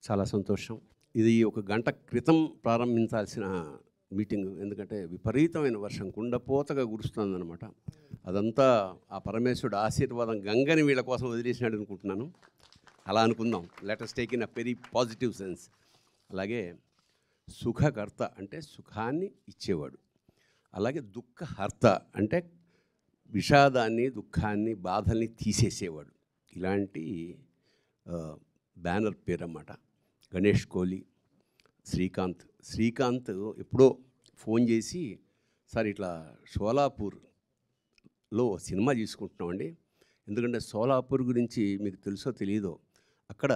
చాలా సంతోషం. ఇది ఒక గంట క్రితం ప్రారంభించాల్సిన మీటింగ్. ఎందుకంటే విపరీతమైన వర్షం కుండపోతగా కురుస్తుందన్నమాట. అదంతా ఆ పరమేశ్వరుడు ఆశీర్వాదం గంగని వీళ్ళ కోసం వదిలేసినాడు అనుకుంటున్నాను. అలా అనుకుందాం. Let us take in a very positive sense. అలాగే సుఖకర్త అంటే సుఖాన్ని ఇచ్చేవాడు. అలాగే దుఃఖహర్త అంటే విషాదాన్ని, దుఃఖాన్ని, బాధల్ని తీసేసేవాడు. ఇలాంటి బ్యానర్ పేరు అన్నమాట. గణేష్ కోహ్లీ, శ్రీకాంత్ ఎప్పుడో ఫోన్ చేసి, సార్ ఇట్లా షోలాపూర్లో సినిమా తీసుకుంటున్నామండి. ఎందుకంటే షోలాపూర్ గురించి మీకు తెలుసో తెలియదో, అక్కడ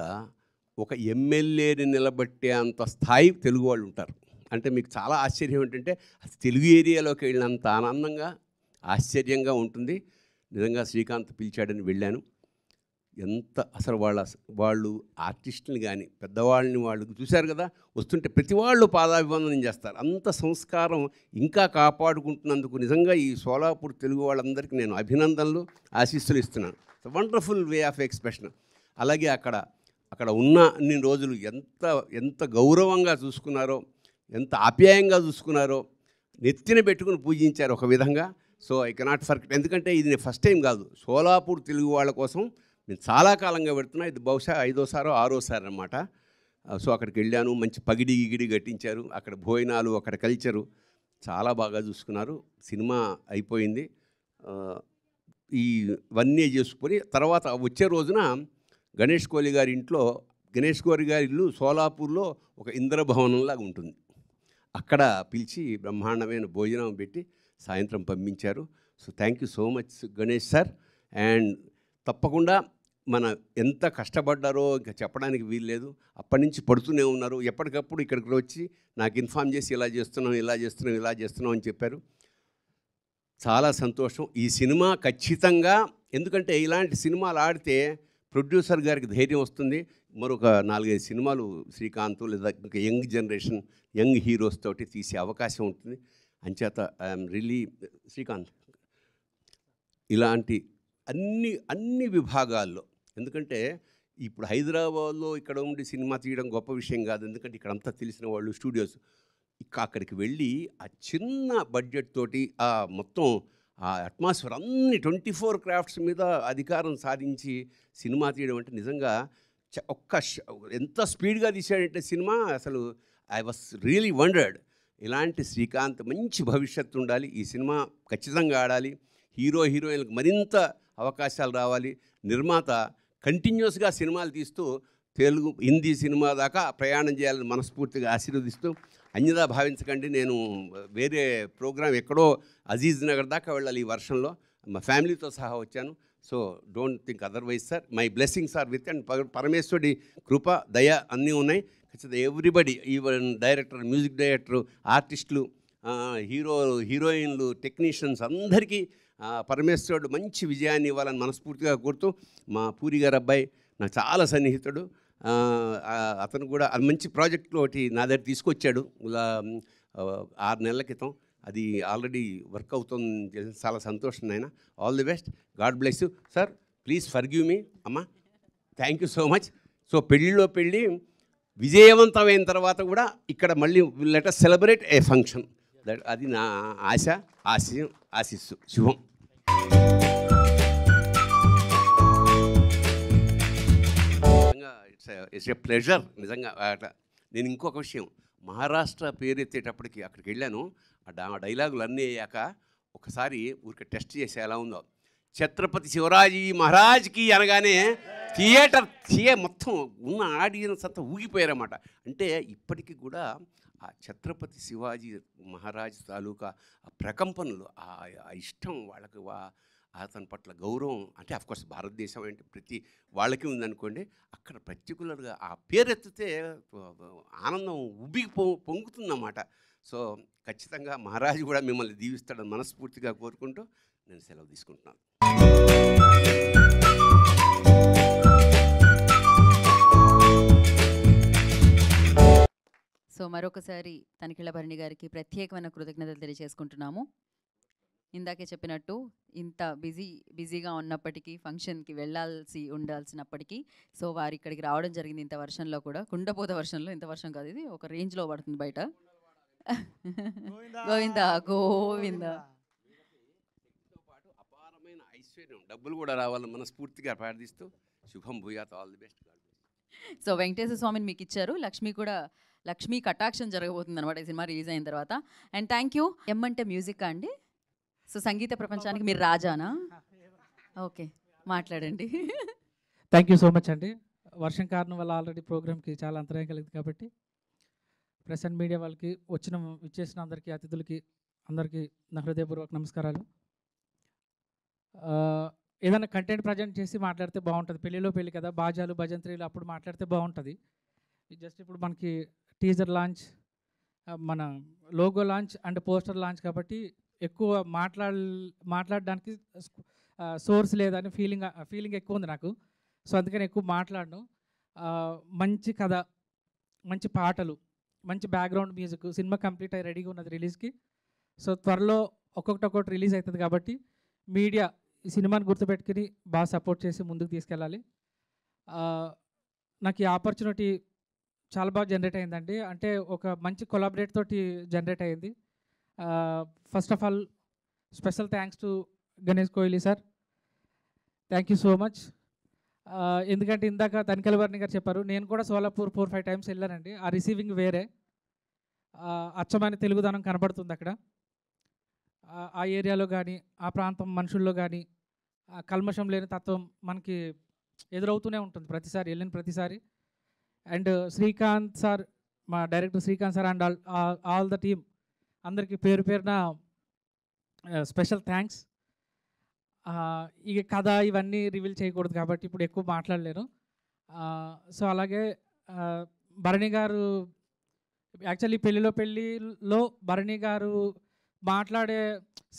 ఒక ఎమ్మెల్యేని నిలబెట్టే అంత స్థాయి తెలుగు వాళ్ళు ఉంటారు. అంటే మీకు చాలా ఆశ్చర్యం ఏంటంటే అది తెలుగు ఏరియాలోకి వెళ్ళినంత ఆనందంగా ఆశ్చర్యంగా ఉంటుంది. నిజంగా శ్రీకాంత్ పిలిచాడని వెళ్ళాను. ఎంత అసలు వాళ్ళు ఆర్టిస్టుని కానీ పెద్దవాళ్ళని వాళ్ళు చూశారు కదా, వస్తుంటే ప్రతి వాళ్ళు పాదాభివందనం చేస్తారు. అంత సంస్కారం ఇంకా కాపాడుకుంటున్నందుకు నిజంగా ఈ షోలాపూర్ తెలుగు వాళ్ళందరికీ నేను అభినందనలు, ఆశీస్సులు ఇస్తున్నాను. Wonderful way of expression. అలాగే అక్కడ ఉన్న అన్ని రోజులు ఎంత గౌరవంగా చూసుకున్నారో, ఎంత ఆప్యాయంగా చూసుకున్నారో, నెత్తిన పెట్టుకుని పూజించారు ఒక విధంగా. So I cannot forget. ఎందుకంటే ఇది నేను ఫస్ట్ టైం కాదు, షోలాపూర్ తెలుగు వాళ్ళ కోసం నేను చాలా కాలంగా పెడుతున్నా. ఇది బహుశా 5వ సారో 6వ సారి అన్నమాట. సో అక్కడికి వెళ్ళాను. మంచి పగిడి గిడి కట్టించారు. అక్కడ భోజనాలు, అక్కడ కల్చరు చాలా బాగా చూసుకున్నారు. సినిమా అయిపోయింది. ఇవన్నీ చేసుకొని తర్వాత వచ్చే రోజున గణేష్ కోహ్లీ గారి ఇంట్లో, గణేష్ కోహ్లీ గారి ఇల్లు షోలాపూర్లో ఒక ఇంద్రభవనంలాగా ఉంటుంది. అక్కడ పిలిచి బ్రహ్మాండమైన భోజనం పెట్టి సాయంత్రం పంపించారు. So thank you so much Ganesh sir. And తప్పకుండా మన ఎంత కష్టపడ్డారో ఇంకా చెప్పడానికి వీల్లేదు. అప్పటి నుంచి పడుతూనే ఉన్నారు. ఎప్పటికప్పుడు ఇక్కడికి వచ్చి నాకు ఇన్ఫామ్ చేసి ఇలా చేస్తున్నాం అని చెప్పారు. చాలా సంతోషం. ఈ సినిమా ఖచ్చితంగా, ఎందుకంటే ఇలాంటి సినిమాలు ఆడితే ప్రొడ్యూసర్ గారికి ధైర్యం వస్తుంది. మరొక 4-5 సినిమాలు శ్రీకాంత్ లేదా ఇంకా యంగ్ జనరేషన్, యంగ్ హీరోస్ తోటి తీసే అవకాశం ఉంటుంది. అంచేత ఐఎమ్ రియలీ శ్రీకాంత్ ఇలాంటి అన్ని విభాగాల్లో, ఎందుకంటే ఇప్పుడు హైదరాబాద్లో ఇక్కడ ఉండి సినిమా తీయడం గొప్ప విషయం కాదు. ఎందుకంటే ఇక్కడంతా తెలిసిన వాళ్ళు, స్టూడియోస్. అక్కడికి వెళ్ళి ఆ చిన్న బడ్జెట్ తోటి ఆ మొత్తం ఆ అట్మాస్ఫియర్ అన్ని 24 క్రాఫ్ట్స్ మీద అధికారం సాధించి సినిమా తీయడం అంటే నిజంగా ఎంత స్పీడ్గా తీశాడంటే సినిమా, అసలు ఐ వాస్ రియలీ వండర్డ్. ఇలాంటి శ్రీకాంత్ మంచి భవిష్యత్తు ఉండాలి. ఈ సినిమా ఖచ్చితంగా ఆడాలి. హీరోయిన్లకు మరింత అవకాశాలు రావాలి. నిర్మాత కంటిన్యూస్గా సినిమాలు తీస్తూ తెలుగు, హిందీ సినిమా దాకా ప్రయాణం చేయాలని మనస్ఫూర్తిగా ఆశీర్వదిస్తూ, అన్యదా భావించకండి. నేను వేరే ప్రోగ్రాం ఎక్కడో అజీజ్ నగర్ దాకా వెళ్ళాలి ఈ వర్షంలో. మా ఫ్యామిలీతో సహా వచ్చాను. So don't think otherwise sir. My blessings are with. And పరమేశ్వరుడి కృప, దయ అన్నీ ఉన్నాయి. ఖచ్చితంగా everybody, even director, music director, ఆర్టిస్టులు, హీరోయిన్లు, టెక్నీషియన్స్ అందరికీ పరమేశ్వరుడు మంచి విజయాన్ని ఇవ్వాలని మనస్ఫూర్తిగా కోరుతూ, మా పూరి గారు అబ్బాయి నాకు చాలా సన్నిహితుడు. అతను కూడా అది మంచి ప్రాజెక్టులో ఒకటి నా దగ్గర తీసుకొచ్చాడు 6 నెలల క్రితం. అది ఆల్రెడీ వర్క్ అవుతుంది. చాలా సంతోషం నాయన. All the best. God bless you sir. Please forgive me అమ్మా. Thank you so much. So పెళ్ళిలో పెళ్ళి విజయవంతమైన తర్వాత కూడా ఇక్కడ మళ్ళీ let us celebrate a function. అది నా ఆశిస్సు. శుభం. ఇట్స్ ఏ ప్లెజర్ నిజంగా. నేను ఇంకొక విషయం, మహారాష్ట్ర పేరు ఎత్తేటప్పటికి అక్కడికి వెళ్ళాను. ఆ డైలాగులు అన్నీ అయ్యాక ఒకసారి ఊరికి టెస్ట్ చేసి ఎలా ఉందో, ఛత్రపతి శివరాజీ మహారాజ్కి అనగానే థియేటర్ మొత్తం ఉన్న ఆడియన్స్ అంతా ఊగిపోయారన్నమాట. అంటే ఇప్పటికీ కూడా ఆ ఛత్రపతి శివాజీ మహారాజ్ తాలూకా ఆ ప్రకంపనలు, ఆ ఇష్టం వాళ్ళకి, అతని పట్ల గౌరవం, అంటే అఫ్కోర్స్ భారతదేశం అంటే ప్రతి వాళ్ళకి ఉందనుకోండి. అక్కడ పర్టికులర్గా ఆ పేరెత్తితే ఆనందం పొంగుతుందన్నమాట. సో ఖచ్చితంగా మహారాజు కూడా మిమ్మల్ని దీవిస్తాడని మనస్ఫూర్తిగా కోరుకుంటూ నేను సెలవు తీసుకుంటున్నాను. సో మరొకసారి తనికెళ్ళ భరణి గారికి ప్రత్యేకమైన కృతజ్ఞతలు తెలియజేసుకుంటున్నాము. ఇందాకే చెప్పినట్టు ఇంత బిజీగా ఉన్నప్పటికీ ఫంక్షన్కి ఉండాల్సినప్పటికీ సో వారు ఇక్కడికి రావడం జరిగింది. ఇంత వర్షంలో కూడా, కుండపోత వర్షంలో, ఇంత వర్షం కాదు, ఇది ఒక రేంజ్లో పడుతుంది బయట. గోవింద గోవింద. అపారమైన ఐశ్వర్యం, డబ్బులు కూడా రావాలని మనస్ఫూర్తిగా ప్రార్థిస్తూ శుభం భూయాత్, all the best. So Venkateswara స్వామిని మీకు ఇచ్చారు, లక్ష్మీ కటాక్షం జరగబోతుంది అనమాట ఈ సినిమా రిలీజ్ అయిన తర్వాత. And thank you. అంటే మ్యూజిక్ అండి, సో సంగీత ప్రపంచానికి మీరు రాజానా? ఓకే, మాట్లాడండి. థ్యాంక్ యూ సో మచ్ అండి. వర్షం కారణం వల్ల ఆల్రెడీ ప్రోగ్రామ్కి చాలా అంతరాయం కలిగింది కాబట్టి ప్రెస్ అండ్ మీడియా వాళ్ళకి ఇచ్చేసిన అందరికీ, అతిథులకి అందరికీ నా హృదయపూర్వక నమస్కారాలు. ఏదైనా కంటెంట్ ప్రజెంట్ చేసి మాట్లాడితే బాగుంటుంది. పెళ్ళి కదా, బాజాలు భజంత్రీలు అప్పుడు మాట్లాడితే బాగుంటుంది. జస్ట్ ఇప్పుడు మనకి టీజర్ లాంచ్, మన logo launch and poster launch కాబట్టి ఎక్కువ మాట్లాడడానికి సోర్స్ లేదని ఫీలింగ్ ఎక్కువ ఉంది నాకు. సో అందుకని ఎక్కువ మాట్లాడను. మంచి కథ, మంచి పాటలు, మంచి బ్యాక్గ్రౌండ్ మ్యూజిక్, సినిమా కంప్లీట్ అయ్యి రెడీగా ఉన్నది రిలీజ్కి. సో త్వరలో ఒక్కొక్కటి రిలీజ్ అవుతుంది కాబట్టి మీడియా ఈ సినిమాని గుర్తుపెట్టుకుని బాగా సపోర్ట్ చేసి ముందుకు తీసుకెళ్ళాలి. నాకు ఈ ఆపర్చునిటీ చాలా బాగా జనరేట్ అయిందండి. అంటే ఒక మంచి కొలాబరేట్ తోటి జనరేట్ అయింది. First of all special thanks to Ganesh Kohli sir, thank you so much. ఎందుకంటే ఇందాక తనికెల వర్ణి గారు చెప్పారు, నేను కూడా సోలాపూర్ 4-5 టైమ్స్ వెళ్ళానండి. ఆ రిసీవింగ్ వేరే, అచ్చమైన తెలుగుదనం కనబడుతుంది అక్కడ. ఆ ఏరియాలో కానీ, ఆ ప్రాంతం మనుషుల్లో కానీ కల్మషం లేని తత్వం మనకి ఎదురవుతూనే ఉంటుంది ప్రతిసారి వెళ్ళిన ప్రతిసారి. అండ్ శ్రీకాంత్ సార్, మా director Srikanth sir and all the team అందరికీ పేరున స్పెషల్ థ్యాంక్స్. ఇక కథ ఇవన్నీ రివీల్ చేయకూడదు కాబట్టి ఇప్పుడు ఎక్కువ మాట్లాడలేను. సో అలాగే భరణి గారు, యాక్చువల్లీ పెళ్ళిలో భరణి గారు మాట్లాడే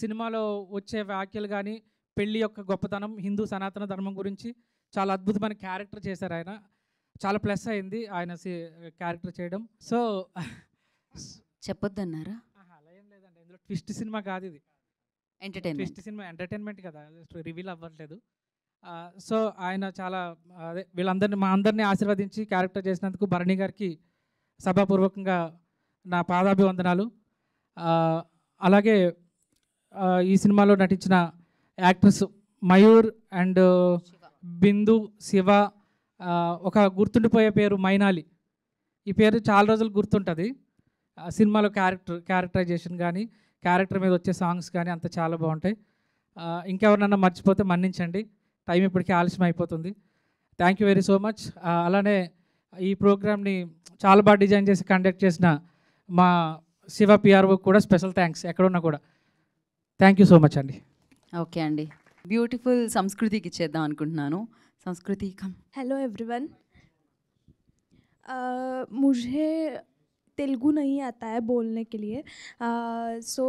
సినిమాలో వచ్చే వ్యాఖ్యలు కానీ, పెళ్ళి యొక్క గొప్పతనం, హిందూ సనాతన ధర్మం గురించి చాలా అద్భుతమైన క్యారెక్టర్ చేశారు ఆయన. చాలా ప్లస్ అయింది ఆయన క్యారెక్టర్ చేయడం. సో చెప్పొద్దన్నారా? అలా ఏం లేదండి, ఇందులో ట్విస్ట్ సినిమా కాదు ఇది, ట్విస్ట్ సినిమా ఎంటర్టైన్మెంట్ కదా, రివీల్ అవ్వట్లేదు. సో ఆయన చాలా అదే మా అందరినీ ఆశీర్వదించి క్యారెక్టర్ చేసినందుకు భరణి గారికి సభాపూర్వకంగా నా పాదాభివందనాలు. అలాగే ఈ సినిమాలో నటించిన యాక్టర్స్ మయూర్ అండ్ బిందు, శివ, ఒక గుర్తుండిపోయే పేరు మైనాలి. ఈ పేరు చాలా రోజులు గుర్తుంటుంది. సినిమాలో క్యారెక్టరైజేషన్ కానీ, క్యారెక్టర్ మీద వచ్చే సాంగ్స్ కానీ అంత చాలా బాగుంటాయి. ఇంకెవరినన్నా మర్చిపోతే మన్నించండి, టైం ఇప్పటికీ ఆలస్యం అయిపోతుంది. Thank you very so much. అలానే ఈ ప్రోగ్రామ్ని చాలా బాగా డిజైన్ చేసి కండక్ట్ చేసిన మా శివ పిఆర్ఓ కూడా స్పెషల్ థ్యాంక్స్, ఎక్కడున్నా కూడా. థ్యాంక్ యూ సో మచ్ అండి. ఓకే అండి, బ్యూటిఫుల్ సంస్కృతికి ఇచ్చేద్దాం అనుకుంటున్నాను. संस्कृति कम. हेलो एवरीवन, मुझे तेलुगु नहीं आता है बोलने के लिए, सो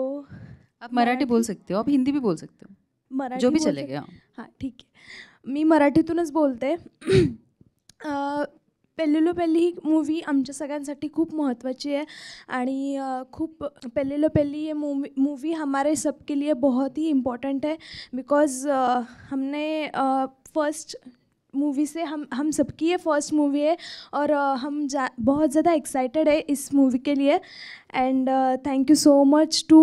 आप मराठी बोल सकते हो, आप हिंदी भी बोल सकते हो, मराठी जो भी चलेगा. हां ठीक है, मी मराठीतूनच बोलते. पेल्लिलो पेल्ली ही मूवी आमच्या सगळ्यांसाठी खूप महत्त्वाची आहे आणि खूप पेल्लिलो पेल्ली ये मूवी हमारे सबके लिए बहुत ही इम्पोर्टेंट है, बिकॉज हमने फर्स्ट मूवी से हम सबकी ये फर्स्ट मूवी है और हम बहुत ज़्यादा एक्साइटेड है इस मूवी के लिए. And thank you so much to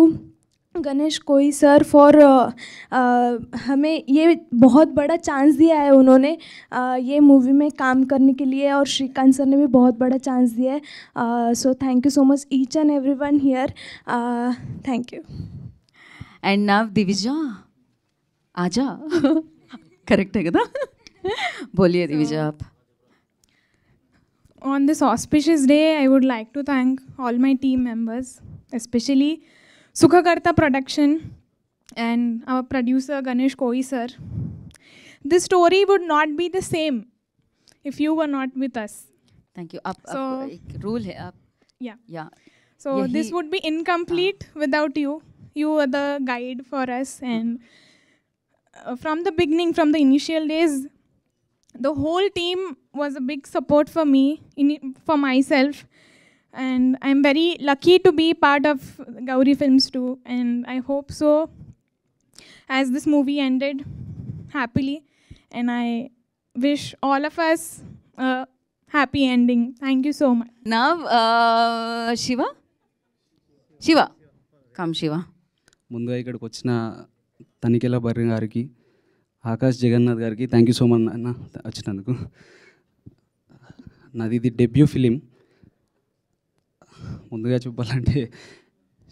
Ganesh Kohli sir for हमें ये बहुत बड़ा चांस दिया है उन्होंने ये मूवी में काम करने के लिए, और श्रीकांत सर ने भी बहुत बड़ा चांस दिया है. So thank you so much each and everyone here, thank you. And now Divija आजा. करेक्ट है कदा? बोलिए दिविजा आप. On this auspicious day, I would like to thank all my team members, especially Sukhakarta Production and our producer Ganesh Koi sir. This story would not be the same if you were not with us. Thank you. So एक rule है आप. Yeah. So this would be incomplete without you. You were the guide for us, and from the beginning, from the initial days, the whole team was a big support for me, for myself, and I'm very lucky to be part of Gauri Films too, and I hope so as this movie ended happily, and I wish all of us a happy ending. Thank you so much. Now, Shiva, come Shiva. ముందుగా ఇక్కడికి వచ్చిన తనికెళ్ళ బర్రి గారికి, ఆకాష్ జగన్నాథ్ గారికి thank you so much అన్న వచ్చినందుకు. నాది ఇది debut film. ముందుగా చెప్పాలంటే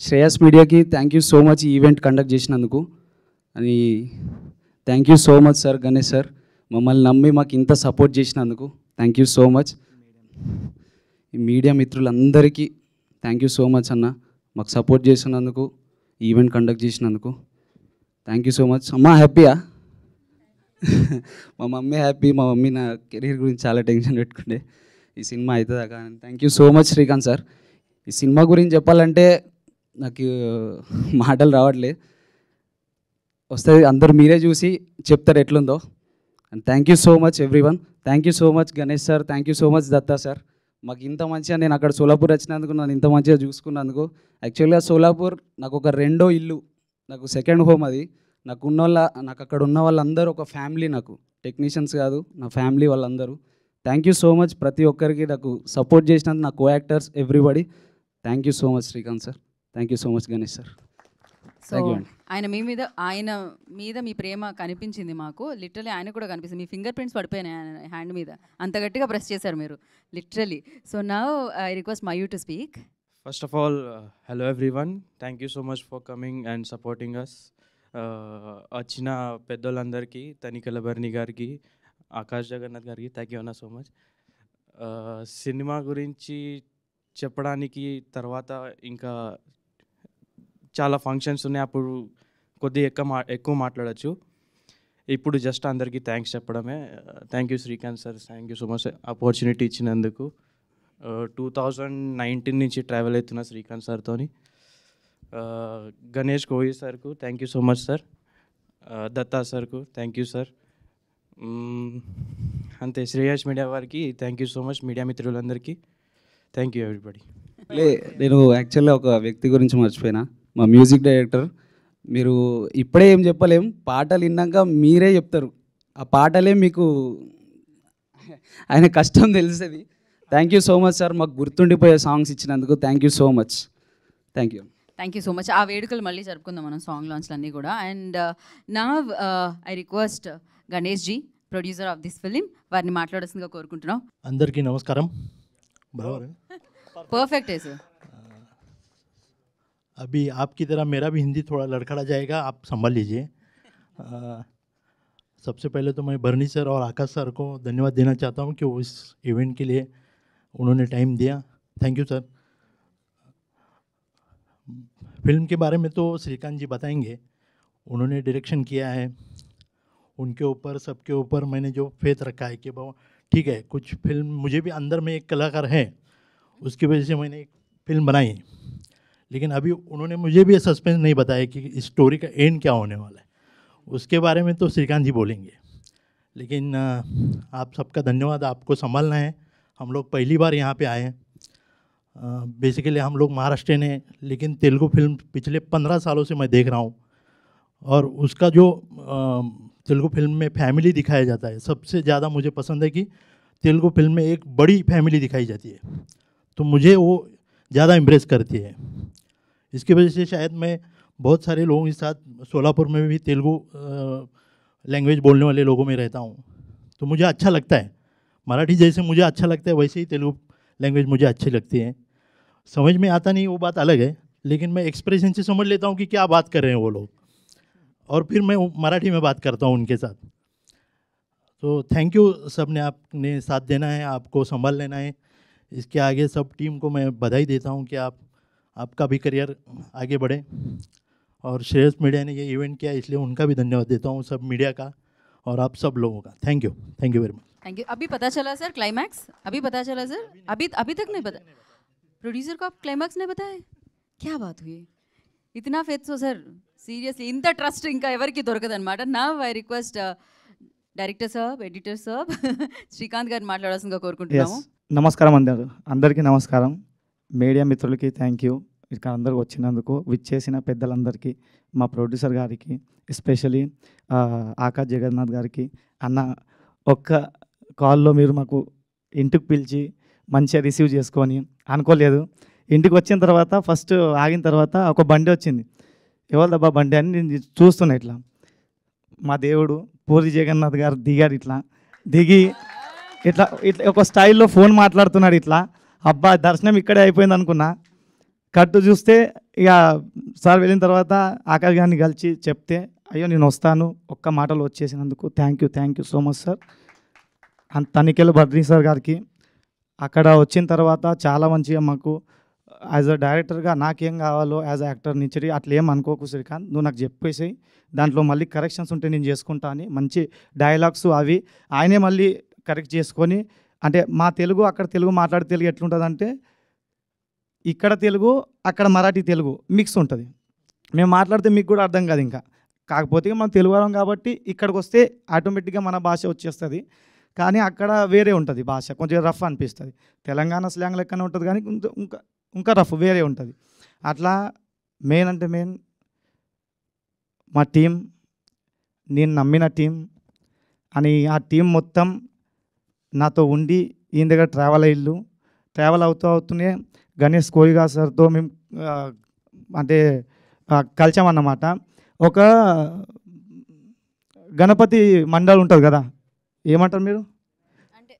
శ్రేయస్ మీడియాకి థ్యాంక్ యూ సో మచ్ ఈ ఈవెంట్ కండక్ట్ చేసినందుకు. అని thank you so much sir, Ganesh sir, మమ్మల్ని నమ్మి మాకు ఇంత సపోర్ట్ చేసినందుకు థ్యాంక్ యూ సో మచ్. ఈ మీడియా మిత్రులందరికీ థ్యాంక్ యూ సో మచ్ అన్న, మాకు సపోర్ట్ చేసినందుకు, ఈవెంట్ కండక్ట్ చేసినందుకు థ్యాంక్ యూ సో మచ్. అమ్మ హ్యాపీయా? మా మమ్మీ హ్యాపీ. మా మమ్మీ నా కెరీర్ గురించి చాలా టెన్షన్ పెట్టుకుంటే ఈ సినిమా అవుతుందా కానీ. Thank you so much Srikanth sir. ఈ సినిమా గురించి చెప్పాలంటే నాకు మాటలు రావట్లేదు. వస్తుంది అందరు మీరే చూసి చెప్తారు ఎట్లుందో. And thank you so much everyone. Thank you so much Ganesh sir, thank you so much Datta sir. మాకు ఇంత మంచిగా నేను అక్కడ సోలాపూర్ వచ్చినందుకు, నన్ను ఇంత మంచిగా చూసుకున్నందుకు. యాక్చువల్గా సోలాపూర్ నాకు ఒక రెండో ఇల్లు, నాకు సెకండ్ హోమ్ అది. నాకు అక్కడ ఉన్న వాళ్ళందరూ ఒక ఫ్యామిలీ, నాకు టెక్నీషియన్స్ కాదు, నా ఫ్యామిలీ వాళ్ళందరూ. థ్యాంక్ యూ సో మచ్ ప్రతి ఒక్కరికి నాకు సపోర్ట్ చేసినందుకు, నా co actors everybody. Thank you so much Srikanth sir, thank you so much Ganesh sir. So ఆయన మీద మీ ప్రేమ కనిపించింది మాకు. లిటరలీ ఆయన కూడా కనిపిస్తుంది. మీ ఫింగర్ ప్రింట్స్ పడిపోయినాయి ఆయన హ్యాండ్ మీద, అంత గట్టిగా ప్రెస్ చేశారు మీరు literally. So now I request Mayu to speak. First of all, hello everyone. Thank you so much for coming and supporting us. వచ్చిన పెద్దోళ్ళందరికీ, తనికెళ్ళ బర్ని గారికి, ఆకాష్ జగన్నాథ్ గారికి థ్యాంక్ యూ అన్న సో మచ్. సినిమా గురించి చెప్పడానికి తర్వాత ఇంకా చాలా ఫంక్షన్స్ ఉన్నాయి, అప్పుడు కొద్దిగా ఎక్కువ మాట్లాడచ్చు. ఇప్పుడు జస్ట్ అందరికీ థ్యాంక్స్ చెప్పడమే. Thank you Srikanth sir, thank you so much opportunity ఇచ్చినందుకు. 2019 నుంచి ట్రావెల్ అవుతున్న శ్రీకాంత్ సార్తో. గణేష్ కోహ్లీ సార్కు thank you so much sir. Datta సార్కు థ్యాంక్ యూ సార్. అంతే, శ్రేయస్ మీడియా వారికి thank you so much, media మిత్రులందరికీ థ్యాంక్ యూ ఎవ్రీబడి. నేను యాక్చువల్గా ఒక వ్యక్తి గురించి మర్చిపోయినా, మా మ్యూజిక్ డైరెక్టర్. మీరు ఇప్పుడే ఏం చెప్పలేం, పాటలు విన్నాక మీరే చెప్తారు. ఆ పాటలే మీకు ఆయన కష్టం తెలుస్తుంది. Thank you so much sir, మాకు గుర్తుండిపోయే సాంగ్స్ ఇచ్చినందుకు thank you so much. Thank you. Thank you so much. ఆ వేడుకలు మళ్ళీ జరుపుకుందాం మనం, సాంగ్ లాంచ్లు అన్నీ కూడా. అండ్ నా I request Ganesh ji, producer of this film, వారిని మాట్లాడాల్సిందిగా కోరుకుంటున్నాం. అందరికీ నమస్కారం. बराबर है, परफेक्ट है सर. अभी आपकी तरह मेरा भी हिंदी थोड़ा लड़खड़ा जाएगा, आप संभाल लीजिए. सबसे पहले तो मैं बर्नी सर और आकाश सर को धन्यवाद देना चाहता हूँ कि वो इस इवेंट के लिए उन्होंने टाइम दिया. Thank you sir. फिल्म के बारे में तो श्रीकांत जी बताएंगे, उन्होंने डायरेक्शन किया है. उनके ऊपर, सबके ऊपर मैंने जो फेथ रखा है कि ठीक है, कुछ फिल्म मुझे भी अंदर में एक कलाकार है, उसकी वजह से मैंने एक फिल्म बनाई. लेकिन अभी उन्होंने मुझे भी सस्पेंस नहीं बताया कि इस स्टोरी का एंड क्या होने वाला है. उसके बारे में तो श्रीकांत जी बोलेंगे. लेकिन आप सबका धन्यवाद. आपको संभालना है. हम लोग पहली बार यहाँ पे आए हैं. बेसिकली हम लोग महाराष्ट्र हैं, लेकिन तेलुगु फिल्म पिछले 15 सालों से मैं देख रहा हूँ. और उसका जो तेलुगु फिल्म में फैमिली दिखाया जाता है, सबसे ज़्यादा मुझे पसंद है कि तेलुगु फिल्म में एक बड़ी फैमिली दिखाई जाती है, तो मुझे वो ज़्यादा इम्प्रेस करती है. इसकी वजह से शायद मैं बहुत सारे लोगों के साथ सोलापुर में भी तेलुगु लैंग्वेज बोलने वाले लोगों में रहता हूँ, तो मुझे अच्छा लगता है. मराठी जैसे मुझे अच्छा लगता है, वैसे ही तेलुगु लैंग्वेज मुझे अच्छी लगती है. समझ में आता नहीं वो बात अलग है, लेकिन मैं एक्सप्रेशन से समझ लेता हूँ कि क्या बात कर रहे हैं वो लोग, और फिर मैं मराठी में बात करता हूँ उनके साथ. तो थैंक यू सब ने, आपने साथ देना है, आपको संभाल लेना है. इसके आगे सब टीम को मैं बधाई देता हूँ कि आपका भी करियर आगे बढ़े. और श्रेयस मीडिया ने ये इवेंट किया, इसलिए उनका भी धन्यवाद देता हूँ, सब मीडिया का और आप सब लोगों का. Thank you very much. Thank you. अभी पता चला सर क्लाइमैक्स? अभी पता चला सर? अभी तक नहीं पता? प्रोड्यूसर को आप क्लाइमैक्स नहीं बताए? क्या बात हुई? इतना फेथ సో సార్, సీరియస్లీ ఇంత ట్రస్ట్ ఇంకా ఎవరికి దొరకదనమాట. నా ఐ రిక్వెస్ట్ డైరెక్టర్ సాబ్, ఎడిటర్ సాబ్, శ్రీకాంత్ గారిని మాట్లాడాల్సిందిగా కోరుకుంటున్నాము. నమస్కారం అందరికీ నమస్కారం. మీడియా మిత్రులకి థ్యాంక్ యూ. ఇక్కడ అందరూ వచ్చినందుకు విచ్చేసిన పెద్దలందరికీ, మా ప్రొడ్యూసర్ గారికి, ఎస్పెషలీ ఆకాష్ జగన్నాథ్ గారికి. అన్న ఒక్క కాల్లో మీరు మాకు ఇంటికి పిలిచి మంచిగా రిసీవ్ చేసుకొని అనుకోలేదు. ఇంటికి వచ్చిన తర్వాత ఫస్ట్ ఆగిన తర్వాత ఒక బండి వచ్చింది. ఎవరిదబ్బా బండి అని నేను చూస్తున్నా. ఇట్లా మా దేవుడు పూరి జగన్నాథ్ గారు దిగాడు. ఇట్లా దిగి ఇట్లా ఇట్లా ఒక స్టైల్లో ఫోన్ మాట్లాడుతున్నాడు. ఇట్లా అబ్బా దర్శనం ఇక్కడే అయిపోయింది అనుకున్నా. కట్టు చూస్తే ఇక సార్ వెళ్ళిన తర్వాత ఆకాష్ గారిని కలిసి చెప్తే, అయ్యో నేను వస్తాను ఒక్క మాటలో వచ్చేసినందుకు thank you so much sir. And Tanikella Badri sir గారికి అక్కడ వచ్చిన తర్వాత చాలా మంచిగా మాకు యాజ్ అ డైరెక్టర్గా నాకేం కావాలో యాజ్ అ యాక్టర్ నుంచి అట్లా ఏం అనుకోకు శ్రీకాంత్, నువ్వు నాకు చెప్పేసి దాంట్లో మళ్ళీ కరెక్షన్స్ ఉంటే నేను చేసుకుంటా అని మంచి డైలాగ్స్ అవి ఆయనే మళ్ళీ కరెక్ట్ చేసుకొని, అంటే మా తెలుగు అక్కడ తెలుగు మాట్లాడే తెలుగు ఎట్లుంటుందంటే ఇక్కడ తెలుగు అక్కడ మరాఠీ తెలుగు మిక్స్ ఉంటుంది. మేము మాట్లాడితే మీకు కూడా అర్థం కాదు ఇంకా. కాకపోతే మనం తెలుగు వాళ్ళం కాబట్టి ఇక్కడికి వస్తే ఆటోమేటిక్గా మన భాష వచ్చేస్తుంది. కానీ అక్కడ వేరే ఉంటుంది భాష, కొంచెం రఫ్ అనిపిస్తుంది. తెలంగాణ స్లాంగ్ లెక్కనే ఉంటుంది కానీ ఇంకా రఫ్ వేరే ఉంటుంది. అట్లా మెయిన్ అంటే మెయిన్ మా టీం, నేను నమ్మిన టీం అని ఆ టీం మొత్తం నాతో ఉండి ఈయన దగ్గర ట్రావెల్ అవుతూనే గణేష్ కోయిగా సార్తో మేము అంటే కలిసామన్నమాట. ఒక గణపతి మండలి ఉంటుంది కదా, ఏమంటారు మీరు, అంటే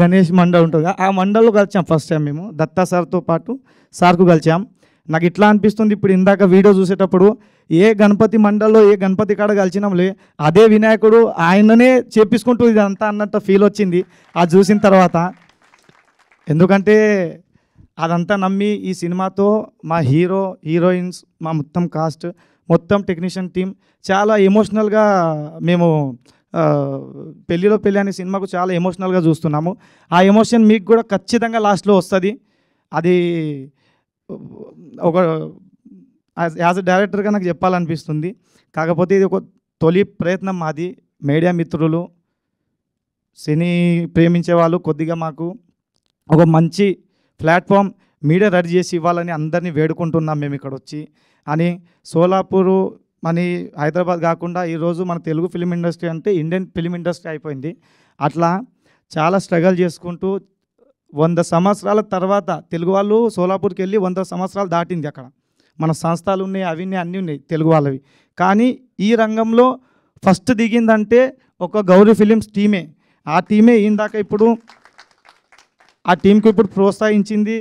గణేష్ మండలి ఉంటుంది. ఆ మండలిలో కలిసాం ఫస్ట్ టైం మేము దత్తా సార్తో పాటు సార్కు కలిసాం. నాకు ఇట్లా అనిపిస్తుంది, ఇప్పుడు ఇందాక వీడియో చూసేటప్పుడు ఏ గణపతి మండలిలో ఏ గణపతి కాడ కలిసినాంలే అదే వినాయకుడు ఆయననే చేపించుకుంటూ ఇదంతా అన్నట్టు ఫీల్ వచ్చింది అది చూసిన తర్వాత. ఎందుకంటే అదంతా నమ్మి ఈ సినిమాతో మా హీరోయిన్స్, మా మొత్తం కాస్ట్, మొత్తం టెక్నీషియన్ టీం చాలా ఎమోషనల్గా మేము పెళ్ళిలో పెళ్ళి అనే సినిమాకు చాలా ఎమోషనల్గా చూస్తున్నాము. ఆ ఎమోషన్ మీకు కూడా ఖచ్చితంగా లాస్ట్లో వస్తుంది. అది ఒక యాజ్ అ డైరెక్టర్గా నాకు చెప్పాలనిపిస్తుంది. కాకపోతే ఇది ఒక తొలి ప్రయత్నం మాది. మీడియా మిత్రులు, సినీ ప్రేమించే వాళ్ళు కొద్దిగా మాకు ఒక మంచి ప్లాట్ఫామ్ మీడియా రెడీ చేసి ఇవ్వాలని అందరినీ వేడుకుంటున్నాం మేము ఇక్కడ వచ్చి. అని సోలాపూరు అని హైదరాబాద్ కాకుండా ఈరోజు మన తెలుగు ఫిలిం ఇండస్ట్రీ అంటే ఇండియన్ ఫిలిం ఇండస్ట్రీ అయిపోయింది. అట్లా చాలా స్ట్రగల్ చేసుకుంటూ 100 సంవత్సరాల తర్వాత తెలుగు వాళ్ళు సోలాపూర్కి వెళ్ళి 100 సంవత్సరాలు దాటింది. అక్కడ మన సంస్థలు ఉన్నాయి, అవి ఉన్నాయి, అన్నీ ఉన్నాయి తెలుగు వాళ్ళవి. కానీ ఈ రంగంలో ఫస్ట్ దిగిందంటే ఒక గౌరీ ఫిలిమ్స్ టీమే. ఆ టీమే ఇందాక ఇప్పుడు ఆ టీంకి ఇప్పుడు ప్రోత్సహించింది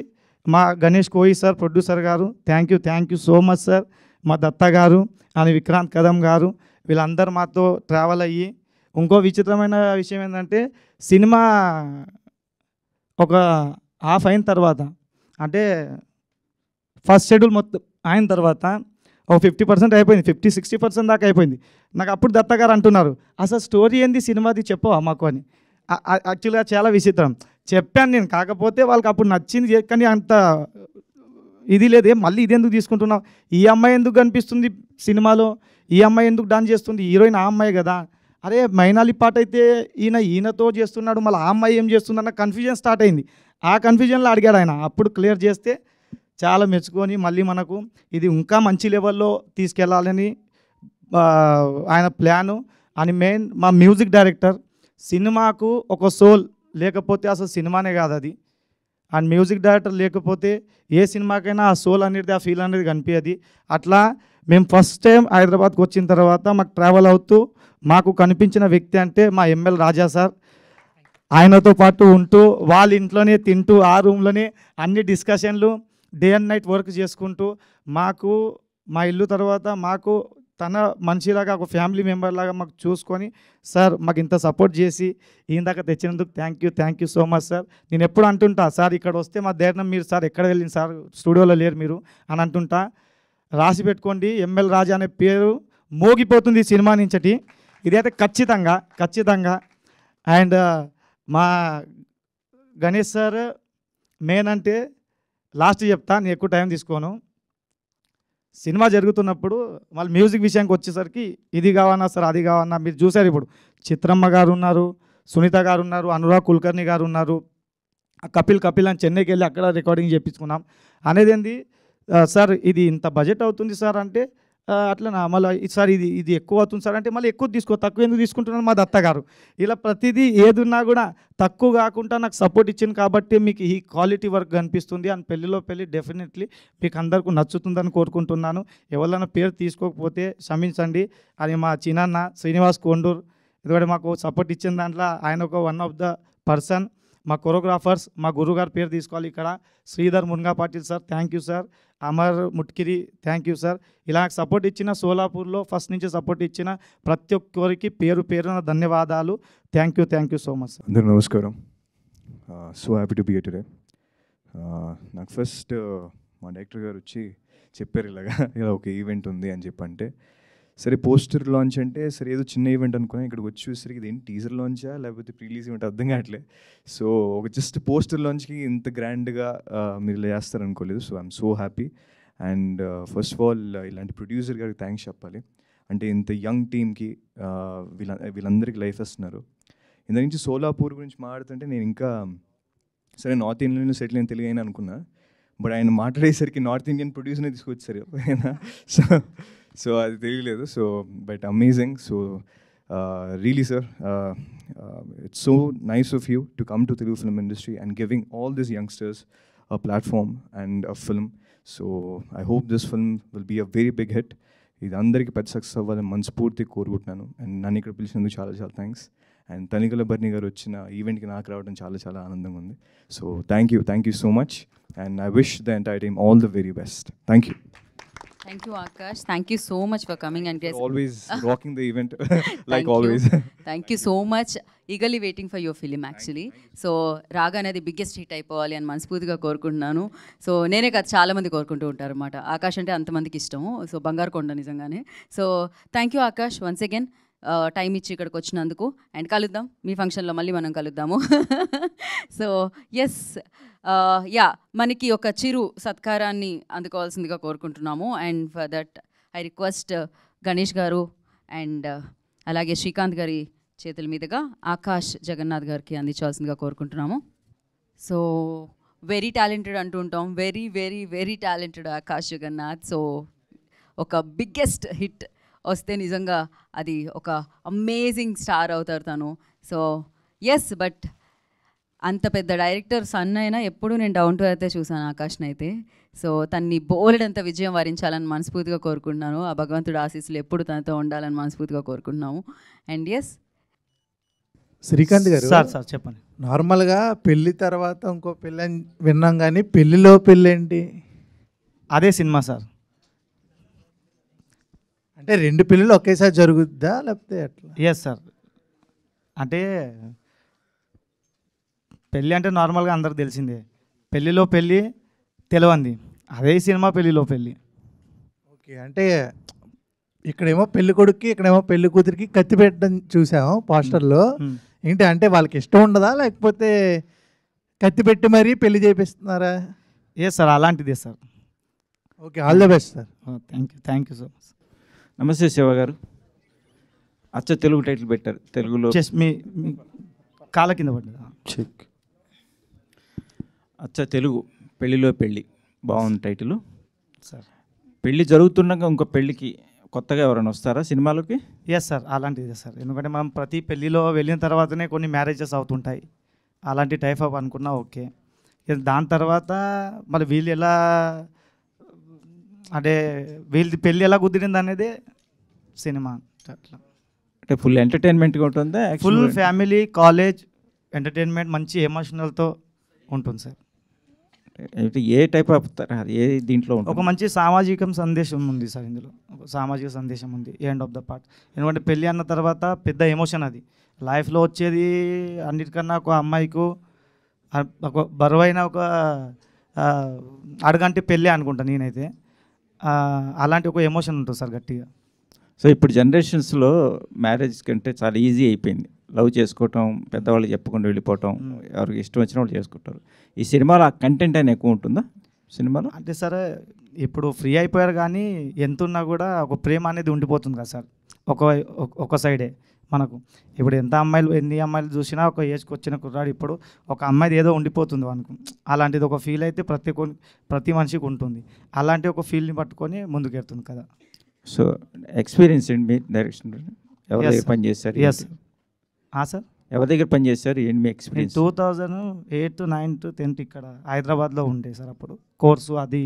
మా గణేష్ కోయి సార్, ప్రొడ్యూసర్ గారు. Thank you so much sir. మా దత్త గారు అని విక్రాంత్ కదం గారు, వీళ్ళందరూ మాతో ట్రావెల్ అయ్యి. ఇంకో విచిత్రమైన విషయం ఏంటంటే సినిమా ఒక హాఫ్ అయిన తర్వాత, అంటే ఫస్ట్ షెడ్యూల్ మొత్తం అయిన తర్వాత ఒక 50% అయిపోయింది, 50-60% దాకా అయిపోయింది. నాకు అప్పుడు దత్త గారు అంటున్నారు, అసలు స్టోరీ ఏంది సినిమాది చెప్పవా మాకు అని. యాక్చువల్గా చాలా విచిత్రం చెప్పాను నేను. కాకపోతే వాళ్ళకి అప్పుడు నచ్చింది కానీ అంత ఇది లేదే, మళ్ళీ ఇది ఎందుకు తీసుకుంటున్నావు, ఈ అమ్మాయి ఎందుకు కనిపిస్తుంది సినిమాలో, ఈ అమ్మాయి ఎందుకు డాన్స్ చేస్తుంది, హీరోయిన్ ఆ అమ్మాయి కదా, అరే మైనాలి పాట అయితే ఈయనతో చేస్తున్నాడు, మళ్ళీ ఆ అమ్మాయి ఏం చేస్తుంది అన్న కన్ఫ్యూజన్ స్టార్ట్ అయింది. ఆ కన్ఫ్యూజన్లో అడిగాడు ఆయన. అప్పుడు క్లియర్ చేస్తే చాలా మెచ్చుకొని మళ్ళీ మనకు ఇది ఇంకా మంచి లెవెల్లో తీసుకెళ్ళాలని ఆయన ప్లాను. అని మెయిన్ మా మ్యూజిక్ డైరెక్టర్, సినిమాకు ఒక సోల్ లేకపోతే అసలు సినిమానే కాదు అది. అండ్ మ్యూజిక్ డైరెక్టర్ లేకపోతే ఏ సినిమాకైనా ఆ సోల్ అనేది, ఆ ఫీల్ అనేది కనిపించదు. అట్లా మేము ఫస్ట్ టైం హైదరాబాద్కి వచ్చిన తర్వాత మాకు ట్రావెల్ అవుతూ మాకు కనిపించిన వ్యక్తి అంటే మా ఎంఎల్ రాజా సార్. ఆయనతో పాటు ఉంటూ వాళ్ళ ఇంట్లోనే తింటూ ఆ రూమ్లోనే అన్ని డిస్కషన్లు, డే అండ్ నైట్ వర్క్ చేసుకుంటూ మాకు మా ఇల్లు తర్వాత మాకు తన మనిషిలాగా ఒక ఫ్యామిలీ మెంబర్ లాగా మాకు చూసుకొని సార్ మాకు ఇంత సపోర్ట్ చేసి ఈయన దాకా తెచ్చినందుకు thank you so much sir. నేను ఎప్పుడు అంటుంటా సార్ ఇక్కడ వస్తే మా ధైర్యం మీరు సార్ ఎక్కడ వెళ్ళింది సార్, స్టూడియోలో లేరు మీరు అని అంటుంటా. రాసి పెట్టుకోండి, ఎంఎల్ రాజా అనే పేరు మోగిపోతుంది సినిమా నుంచటి. ఇదైతే ఖచ్చితంగా. అండ్ మా గణేష్ సార్ మెయిన్ అంటే లాస్ట్ చెప్తా, నేను ఎక్కువ టైం తీసుకోను. సినిమా జరుగుతున్నప్పుడు మళ్ళీ మ్యూజిక్ విషయానికి వచ్చేసరికి ఇది కావన్నా సార్, అది కావన్నా, మీరు చూసారు ఇప్పుడు చిత్రమ్మ గారు ఉన్నారు, సునీత గారు ఉన్నారు, అనురాగ్ కుల్కర్ణి గారు ఉన్నారు, కపిల్ అని చెన్నైకి వెళ్ళి అక్కడ రికార్డింగ్ చేయించుకున్నాం. అనేది ఏంది, సార్ ఇది ఇంత బడ్జెట్ అవుతుంది సార్ అంటే అట్లా మళ్ళీ సార్ ఇది ఎక్కువ అవుతుంది సార్ అంటే మళ్ళీ ఎక్కువ తక్కువ ఎందుకు తీసుకుంటున్నారు మా దత్త గారు. ఇలా ప్రతిదీ ఏదున్నా కూడా తక్కువ కాకుండా నాకు సపోర్ట్ ఇచ్చింది కాబట్టి మీకు ఈ క్వాలిటీ వర్క్ కనిపిస్తుంది. అండ్ పెళ్ళిలో పెళ్ళి డెఫినెట్లీ మీకు అందరికీ నచ్చుతుందని కోరుకుంటున్నాను. ఎవరైనా పేరు తీసుకోకపోతే క్షమించండి. అది మా చిన్నాన్న శ్రీనివాస్ కొండూరు, ఎందుకంటే మాకు సపోర్ట్ ఇచ్చిన దాంట్లో ఆయన ఒక వన్ ఆఫ్ ద పర్సన్. మా కొరియోగ్రాఫర్స్ మా గురుగారు పేరు తీసుకోవాలి ఇక్కడ, Sridhar Munga Patil sir, thank you sir. Amar Mutkiri, thank you sir. ఇలా సపోర్ట్ ఇచ్చిన సోలాపూర్లో ఫస్ట్ నుంచి సపోర్ట్ ఇచ్చిన ప్రతి ఒక్కరికి పేరు పేరున ధన్యవాదాలు. Thank you so much sir. అందరూ నమస్కారం. So happy to be here today. నాకు ఫస్ట్ మా డైరెక్టర్ గారు వచ్చి చెప్పారు ఇలా ఒక ఈవెంట్ ఉంది అని చెప్పంటే, సరే పోస్టర్ లాంచ్ అంటే సరే ఏదో చిన్న ఈవెంట్ అనుకున్నా, ఇక్కడికి వచ్చి చూసరికి ఇదేంటి టీజర్ లాంచా లేకపోతే ప్రీలీజ్ ఈవెంట్ అర్థం కావట్లేదు. సో ఒక జస్ట్ పోస్టర్ లాంచ్కి ఇంత గ్రాండ్గా మీరు ఇలా చేస్తారనుకోలేదు. So I'm so happy. And first of all ఇలాంటి ప్రొడ్యూసర్ గారికి థ్యాంక్స్ చెప్పాలి. అంటే ఇంత యంగ్ టీమ్కి వీళ్ళందరికీ లైఫ్ ఇస్తున్నారు. ఇంత నుంచి సోలాపూర్ గురించి మాట్లాడుతుంటే నేను ఇంకా సరే నార్త్ ఇండియన్లో సెటిల్ అయిన తెలుగు అయినా అనుకున్నా, బట్ ఆయన మాట్లాడేసరికి నార్త్ ఇండియన్ ప్రొడ్యూసర్నే తీసుకొచ్చారు. సో అది తెలియలేదు. So but amazing. So really sir, it's so nice of you to come to Telugu film industry and giving all these youngsters a platform and a film. So I hope this film will be a very big hit. ఇది అందరికీ పెద్ద success అవ్వాలని మనస్ఫూర్తి కోరుకుంటున్నాను. And నన్ను ఇక్కడ పిలిచినందుకు చాలా చాలా థ్యాంక్స్. అండ్ తనికల బర్ని గారు వచ్చిన ఈవెంట్కి నాకు రావడం చాలా చాలా ఆనందంగా ఉంది. So thank you so much. And I wish the entire team all the very best. Thank you. Thank you, Akash. Thank you so much for coming and guest. Always rocking the event like always. Thank you so much. Eagerly waiting for your film actually. So రాగా అనేది biggest hit అయిపోవాలి అని మనస్ఫూర్తిగా కోరుకుంటున్నాను. So నేనే కాదు చాలా మంది కోరుకుంటూ ఉంటారు అన్నమాట. ఆకాష్ అంటే అంతమందికి ఇష్టము. సో బంగారు కొండ నిజంగానే. So thank you Akash once again time ఇచ్చి ఇక్కడికి వచ్చినందుకు. అండ్ కలుద్దాం మీ ఫంక్షన్లో, మళ్ళీ మనం కలుద్దాము. సో ఎస్ యా, మనకి ఒక చిరు సత్కారాన్ని అందుకోవాల్సిందిగా కోరుకుంటున్నాము. And for that I request Ganesh గారు అండ్ అలాగే శ్రీకాంత్ గారి చేతుల మీదుగా ఆకాష్ జగన్నాథ్ గారికి అందించాల్సిందిగా కోరుకుంటున్నాము. సో వెరీ టాలెంటెడ్ అంటూ ఉంటాం, very very very talented Akash Jagannath. So ఒక బిగ్గెస్ట్ హిట్ వస్తే నిజంగా అది ఒక అమేజింగ్ స్టార్ అవుతారు తను. సో ఎస్, బట్ అంత పెద్ద డైరెక్టర్ సన్ అయినా ఎప్పుడు నేను డౌన్ టు అయితే చూసాను ఆకాష్ని అయితే. సో తన్ని బోలెడంత విజయం వరించాలని మనస్ఫూర్తిగా కోరుకుంటున్నాను. ఆ భగవంతుడు ఆశీస్సులు ఎప్పుడు తనతో ఉండాలని మనస్ఫూర్తిగా కోరుకుంటున్నాము. అండ్ ఎస్ శ్రీకాంత్ గారు, సార్ చెప్పండి. నార్మల్గా పెళ్ళి తర్వాత ఇంకో పెళ్ళి అని విన్నాం, కానీ పెళ్ళిలో పెళ్ళి ఏంటి? అదే సినిమా సార్. అంటే రెండు పెళ్ళిళ్ళు ఒకేసారి జరుగుద్దా లేకపోతే ఎట్లా? Yes sir. అంటే పెళ్ళి అంటే నార్మల్గా అందరికి తెలిసిందే, పెళ్ళిలో పెళ్ళి తెలియంది. అదే సినిమా పెళ్ళిలో పెళ్ళి. ఓకే, అంటే ఇక్కడేమో పెళ్లి కొడుక్కి ఇక్కడేమో పెళ్లి కూతురికి కత్తి పెట్టడం చూసాము పోస్టర్లో. ఏంటి అంటే వాళ్ళకి ఇష్టం ఉండదా లేకపోతే కత్తి పెట్టి మరీ పెళ్లి చేపిస్తున్నారా? ఏ సార్ అలాంటిదే sir. Okay, all the best sir. Thank you so much. నమస్తే శివ గారు. అచ్చ తెలుగు టైటిల్ పెట్టారు, తెలుగులో జస్ట్ మీ కాళ్ళ కింద పడ్డదా? చెక్. అచ్చ తెలుగు పెళ్ళిలో పెళ్ళి, బాగుంది టైటిల్ సార్. పెళ్ళి జరుగుతున్నాక ఇంకో పెళ్ళికి కొత్తగా ఎవరైనా వస్తారా సినిమాలోకి? ఎస్ సార్, అలాంటిదే సార్. ఎందుకంటే మనం ప్రతి పెళ్ళిలో వెళ్ళిన తర్వాతనే కొన్ని మ్యారేజెస్ అవుతుంటాయి. అలాంటి టైప్ ఆఫ్ అనుకున్నా ఓకే. దాని తర్వాత మరి వీళ్ళు ఎలా అంటే వీళ్ళది పెళ్ళి ఎలా కుదిరింది అనేది సినిమా. అట్లా అంటే ఫుల్ ఎంటర్టైన్మెంట్గా ఉంటుందా? ఫుల్ ఫ్యామిలీ కాలేజ్ ఎంటర్టైన్మెంట్ మంచి ఎమోషనల్తో ఉంటుంది సార్. ఏ టైప్ ఆఫ్ ఏ దీంట్లో ఒక మంచి సామాజిక సందేశం ఉంది సార్ ఇందులో. ఒక సామాజిక సందేశం ఉంది ఎండ్ ఆఫ్ ద పార్ట్. ఎందుకంటే పెళ్ళి అన్న తర్వాత పెద్ద ఎమోషన్ అది లైఫ్లో వచ్చేది. అన్నిటికన్నా ఒక అమ్మాయికు ఒక బరువైన ఒక అడగంటే పెళ్ళి అనుకుంటాను నేనైతే. అలాంటి ఒక ఎమోషన్ ఉంటుంది సార్ గట్టిగా. సో ఇప్పుడు జనరేషన్స్లో మ్యారేజ్ కంటే చాలా ఈజీ అయిపోయింది. లవ్ చేసుకోవటం, పెద్దవాళ్ళు చెప్పకుండా వెళ్ళిపోవటం, ఎవరికి ఇష్టం వచ్చిన వాళ్ళు చేసుకుంటారు. ఈ సినిమాలో ఆ కంటెంట్ అని ఎక్కువ ఉంటుందా సినిమాలో? అంటే సరే ఇప్పుడు ఫ్రీ అయిపోయారు, కానీ ఎంత ఉన్నా కూడా ఒక ప్రేమ అనేది ఉండిపోతుంది కదా సార్ ఒక సైడే. మనకు. ఇప్పుడు ఎన్ని అమ్మాయిలు చూసినా ఒక ఏజ్కి వచ్చిన కుర్రాడు ఇప్పుడు ఒక అమ్మాయిది ఏదో ఉండిపోతుంది మనకు. అలాంటిది ఒక ఫీల్ అయితే ప్రతి మనిషికి ఉంటుంది. అలాంటి ఒక ఫీల్ని పట్టుకొని ముందుకెళ్తుంది కదా. సో ఎక్స్పీరియన్స్ ఏంటి మీ డైరెక్షన్? ఎవరి దగ్గర పని చేశారు? ఎస్ సార్, ఎవరి దగ్గర పని చేశారు? ఏంటి మీ ఎక్స్పీరియన్స్? 2008, 9, 10 ఇక్కడ హైదరాబాద్లో ఉండే సార్. అప్పుడు కోర్సు అది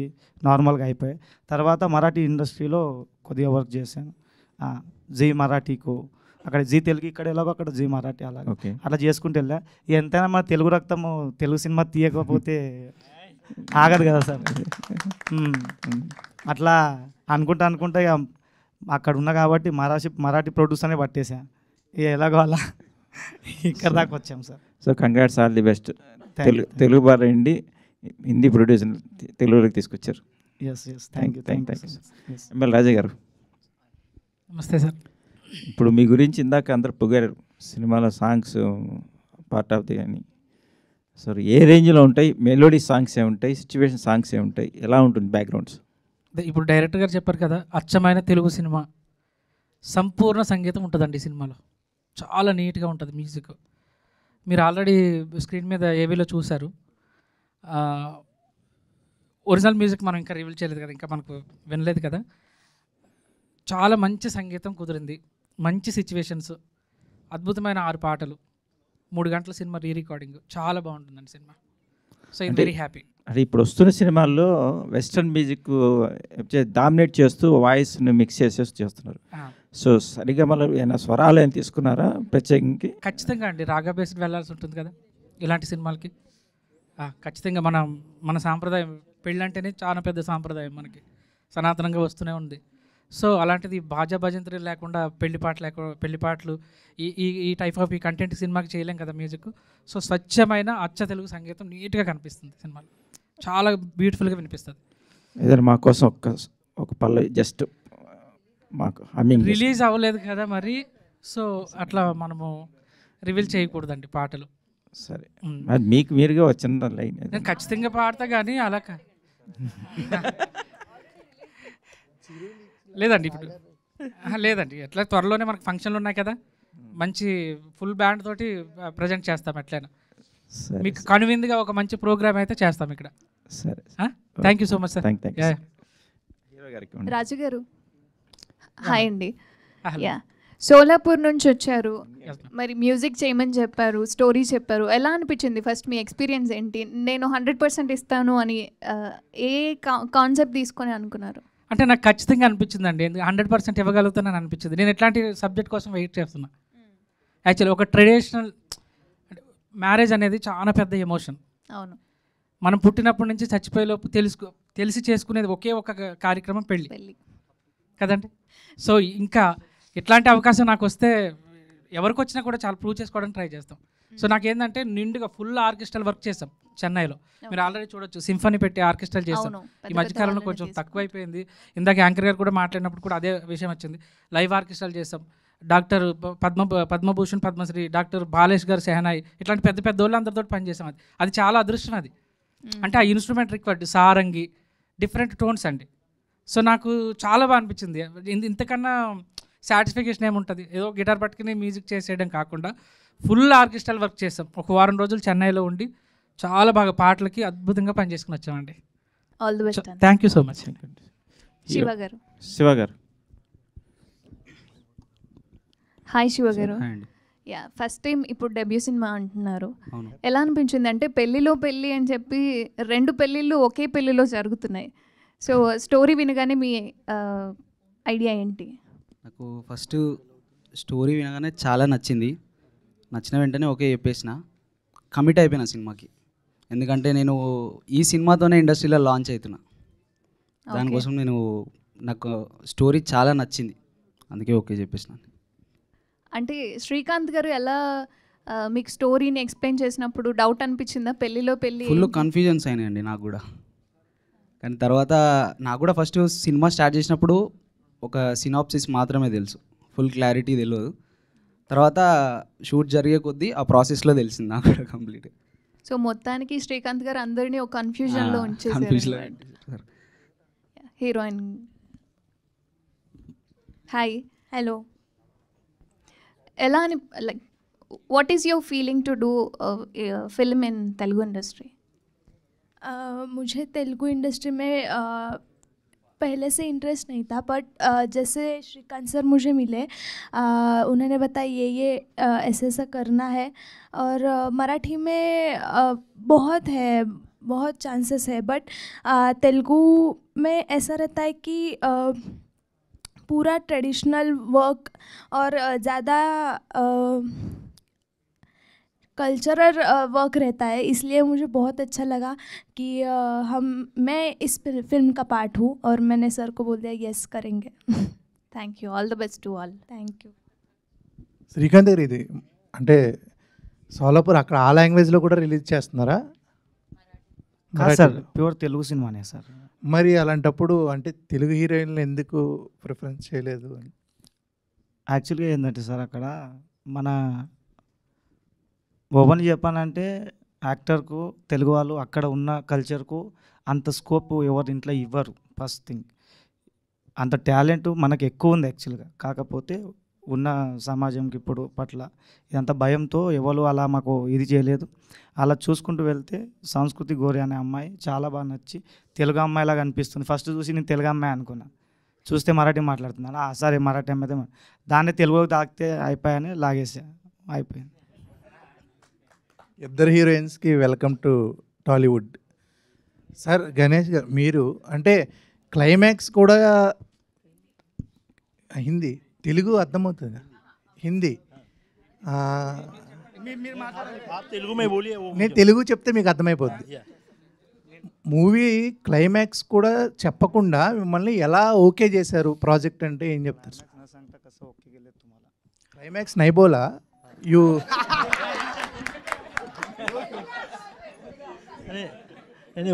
నార్మల్గా అయిపోయాయి. తర్వాత మరాఠీ ఇండస్ట్రీలో కొద్దిగా వర్క్ చేశాను. జీ మరాఠీకు, అక్కడ జీ తెలుగు ఇక్కడ ఎలాగో అక్కడ జీ మరాఠీ అలా అట్లా చేసుకుంటూ వెళ్ళా. ఎంతైనా మన తెలుగు రక్తము తెలుగు సినిమా తీయకపోతే ఆగదు కదా సార్. అట్లా అనుకుంటా ఇక అక్కడ ఉన్నా కాబట్టి మరాఠీ ప్రొడ్యూసర్నే పట్టేసా. ఇక ఎలాగో అలా ఇక్కడ దాకా వచ్చాం sir. So congrats, all the best. Telugu బాగా అండి, హిందీ ప్రొడ్యూసర్ తెలుగులోకి తీసుకొచ్చారు. Thank you. ఎమ్మెల్యే రాజా గారు నమస్తే సార్. ఇప్పుడు మీ గురించి ఇందాక అందరు పొగారు, సినిమాలో సాంగ్స్ పార్ట్ ఆఫ్ ది అని. సో ఏ రేంజ్లో ఉంటాయి? మెలోడీ సాంగ్స్ ఏముంటాయి, సిచ్యువేషన్ సాంగ్స్ ఏముంటాయి, ఎలా ఉంటుంది బ్యాక్గ్రౌండ్స్? ఇప్పుడు డైరెక్టర్ గారు చెప్పారు కదా, అచ్చమైన తెలుగు సినిమా, సంపూర్ణ సంగీతం ఉంటుందండి ఈ సినిమాలో. చాలా నీట్గా ఉంటుంది మ్యూజిక్. మీరు ఆల్రెడీ స్క్రీన్ మీద ఏవీలో చూశారు. ఒరిజినల్ మ్యూజిక్ మనం ఇంకా రివీల్ చేయలేదు కదా, ఇంకా మనకు వినలేదు కదా. చాలా మంచి సంగీతం కుదిరింది, మంచి సిచ్యువేషన్స్, అద్భుతమైన 6 పాటలు, 3 గంటల సినిమా రికార్డింగ్, చాలా బాగుంటుందండి cinema. So I'm very happy. అంటే ఇప్పుడు వస్తున్న సినిమాల్లో వెస్ట్రన్ మ్యూజిక్ డామినేట్ చేస్తూ వాయిస్ని మిక్స్ చేస్తున్నారు. సో సరిగా మళ్ళీ ఏమైనా స్వరాలు ఏమైనా తీసుకున్నారా ప్రత్యేకంగా? ఖచ్చితంగా అండి, రాగా బేస్డ్ వెళ్ళాల్సి ఉంటుంది కదా ఇలాంటి సినిమాలకి. ఖచ్చితంగా మన సాంప్రదాయం, పెళ్ళంటేనే చాలా పెద్ద సాంప్రదాయం మనకి, సనాతనంగా వస్తూనే ఉంది. సో అలాంటిది బాజా భజంత్రీలు లేకుండా పెళ్లి పాటలు ఈ టైప్ ఆఫ్ ఈ కంటెంట్ సినిమాకి చేయలేం కదా మ్యూజిక్. సో స్వచ్ఛమైన అచ్చ తెలుగు సంగీతం నీట్గా కనిపిస్తుంది సినిమాలో, చాలా బ్యూటిఫుల్గా వినిపిస్తుంది. ఏదైనా మా కోసం ఒక పల్లవి జస్ట్ మాకు రిలీజ్ అవ్వలేదు కదా మరి, సో అట్లా మనము రివీల్ చేయకూడదండి పాటలు. సరే, మీకు మీరుగా వచ్చిన లైన్ నేను ఖచ్చితంగా పాడతా కానీ అలా లేదండి ఇప్పుడు లేదండి. ఎట్లా త్వరలోనే మనకు ఫంక్షన్లు ఉన్నాయి కదా, మంచి ఫుల్ బ్యాండ్ తోటి ప్రజెంట్ చేస్తాం. ఎట్లయినా మీకు కనువిందుగా ఒక మంచి ప్రోగ్రామ్ అయితే చేస్తాం ఇక్కడ. సరే, thank you so much sir. Raju garu hi అండి. యా, సోలాపూర్ నుంచి వచ్చారు, మరి మ్యూజిక్ చేయమని చెప్పారు, స్టోరీ చెప్పారు. ఎలా అనిపించింది ఫస్ట్ మీ ఎక్స్పీరియన్స్ ఏంటి? నేను 100% ఇస్తాను అని ఏ కాన్సెప్ట్ తీసుకొని అనుకున్నారు? అంటే నాకు ఖచ్చితంగా అనిపించిందండి, 100% ఇవ్వగలుగుతానని అనిపించింది. నేను ఎట్లాంటి సబ్జెక్ట్ కోసం వెయిట్ చేస్తున్నా. యాక్చువల్లీ ఒక ట్రెడిషనల్ మ్యారేజ్ అనేది చాలా పెద్ద ఎమోషన్. అవును, మనం పుట్టినప్పటి నుంచి చచ్చిపోయేలోపు తెలిసి చేసుకునేది ఒకే ఒక కార్యక్రమం పెళ్ళి కదండి. సో ఇంకా ఇట్లాంటి అవకాశం నాకు వస్తే ఎవరికి వచ్చినా కూడా చాలా ప్రూవ్ చేసుకోవడానికి ట్రై చేస్తాం. సో నాకేంటంటే నిండుగా ఫుల్ ఆర్కెస్ట్రల్ వర్క్ చేస్తాం చెన్నైలో. మీరు ఆల్రెడీ చూడొచ్చు, సింఫనీ పెట్టి ఆర్కెస్ట్రాలు చేస్తాం. ఈ మధ్యకాలంలో కొంచెం తక్కువైపోయింది. ఇందాక యాంకర్ గారు కూడా మాట్లాడినప్పుడు కూడా అదే విషయం వచ్చింది. లైవ్ ఆర్కెస్ట్రాలు చేస్తాం. డాక్టర్ పద్మభూషణ్, పద్మశ్రీ, డాక్టర్ బాలేష్ గారు, సెహనాయి, ఇట్లాంటి పెద్ద పెద్ద వాళ్ళు అందరితో పనిచేసాం. అది చాలా అదృష్టం. అది అంటే ఆ instrument required Sarangi, different tones అండి. సో నాకు చాలా బాగా అనిపించింది. ఇంతకన్నా సాటిస్ఫికేషన్ ఏముంటుంది? ఏదో గిటార్ పట్టుకుని మ్యూజిక్ చేసేయడం కాకుండా ఫుల్ ఆర్కెస్ట్రల్ వర్క్ చేస్తాం. ఒక వారం రోజులు చెన్నైలో ఉండి చాలా బాగా పాటలకి అద్భుతంగా పనిచేసుకుని వచ్చామండి. All the best. Thank you so much. Shiva గారు హాయ్ శివ గారు. యా, ఫస్ట్ టైం ఇప్పుడు డెబ్యూ సినిమా అంటున్నారు, ఎలా అనిపించింది? అంటే పెళ్ళిలో పెళ్ళి అని చెప్పి 2 పెళ్ళిళ్ళు ఒకే పెళ్ళిలో జరుగుతున్నాయి. సో స్టోరీ వినగానే మీ ఐడియా ఏంటి? నాకు ఫస్ట్ స్టోరీ వినగానే చాలా నచ్చింది. నచ్చిన వెంటనే ఓకే చెప్పేసిన, కమిట్ అయిపోయిన సినిమాకి. ఎందుకంటే నేను ఈ సినిమాతోనే ఇండస్ట్రీలో లాంచ్ అవుతున్నా. దానికోసం నాకు స్టోరీ చాలా నచ్చింది, అందుకే ఓకే చెప్పేసిన. అంటే శ్రీకాంత్ గారు ఎలా మీకు స్టోరీని ఎక్స్ప్లెయిన్ చేసినప్పుడు డౌట్ అనిపించిందా? పెళ్ళిలో పెళ్ళి ఫుల్ కన్ఫ్యూజన్స్ అయినాయండి నాకు కూడా. కానీ తర్వాత నాకు కూడా ఫస్ట్ సినిమా స్టార్ట్ చేసినప్పుడు ఒక సినాప్సిస్ మాత్రమే తెలుసు, ఫుల్ క్లారిటీ తెలియదు. తర్వాత షూట్ జరిగే కొద్దీ ఆ ప్రాసెస్లో తెలిసింది నాకు కూడా కంప్లీట్. సో మొత్తానికి శ్రీకాంత్ గారు అందరినీ ఒక కన్ఫ్యూజన్లో ఉంచేసారు. Heroine hi. హలో. ఎలా అని like what is your feeling to do film in Telugu industry? मुझे तेलुगु इंडस्ट्री में पहले से इंटरेस्ट नहीं था, बट जैसे श्रीकांत सर मुझे मिले, उन्होंने बताया ये ऐसे ऐसा करना है, और मराठी में बहुत है, बहुत चांसेस है, बट तेलुगु में ऐसा रहता है कि पूरा ट्रेडिशनल वर्क और ज़्यादा कल्चरल वर्क रहता है, इसलिए मुझे बहुत अच्छा लगा कि मैं इस फिल्म का पार्ट हूँ, और मैंने सर को बोल दिया यस करेंगे. Thank you, all the best to all. Thank you. Srikanth గారు, ఇది అంటే సోలాపూర్ అక్కడ ఆ లాంగ్వేజ్లో కూడా రిలీజ్ చేస్తున్నారా? సార్ ప్యూర్ తెలుగు సినిమానే సార్. మరి అలాంటప్పుడు అంటే తెలుగు హీరోయిన్లు ఎందుకు ప్రిఫరెన్స్ చేయలేదు? యాక్చువల్గా ఏంటంటే సార్, అక్కడ మన ఓపెన్ చెప్పానంటే యాక్టర్కు తెలుగు వాళ్ళు అక్కడ ఉన్న కల్చర్కు అంత స్కోప్ ఎవరి ఇంట్లో ఇవ్వరు. ఫస్ట్ థింగ్, అంత టాలెంట్ మనకు ఎక్కువ ఉంది యాక్చువల్గా. కాకపోతే ఉన్న సమాజంకి ఇప్పుడు పట్ల ఇదంతా భయంతో ఎవరు అలా మాకు ఇది చేయలేదు. అలా చూసుకుంటూ వెళ్తే సంస్కృతి గోరి అనే అమ్మాయి చాలా బాగా నచ్చి తెలుగు అమ్మాయిలాగా అనిపిస్తుంది. ఫస్ట్ చూసి నేను తెలుగు అమ్మాయి అనుకున్నా, చూస్తే మరాఠీ మాట్లాడుతున్నాను. సరే మరాఠీ అమ్మాయితే దాన్ని తెలుగులోకి తాకితే అయిపోయాని లాగేసా, అయిపోయింది. ఇద్దరు హీరోయిన్స్కి welcome to Tollywood. Sir Ganesh garu, మీరు అంటే క్లైమాక్స్ కూడా హిందీ, తెలుగు అర్థమవుతుంది, హిందీ. నేను తెలుగు చెప్తే మీకు అర్థమైపోద్ది. మూవీ క్లైమాక్స్ కూడా చెప్పకుండా మిమ్మల్ని ఎలా ఓకే చేశారు ప్రాజెక్ట్ అంటే ఏం చెప్తారు? క్లైమాక్స్ నైబోలా యూ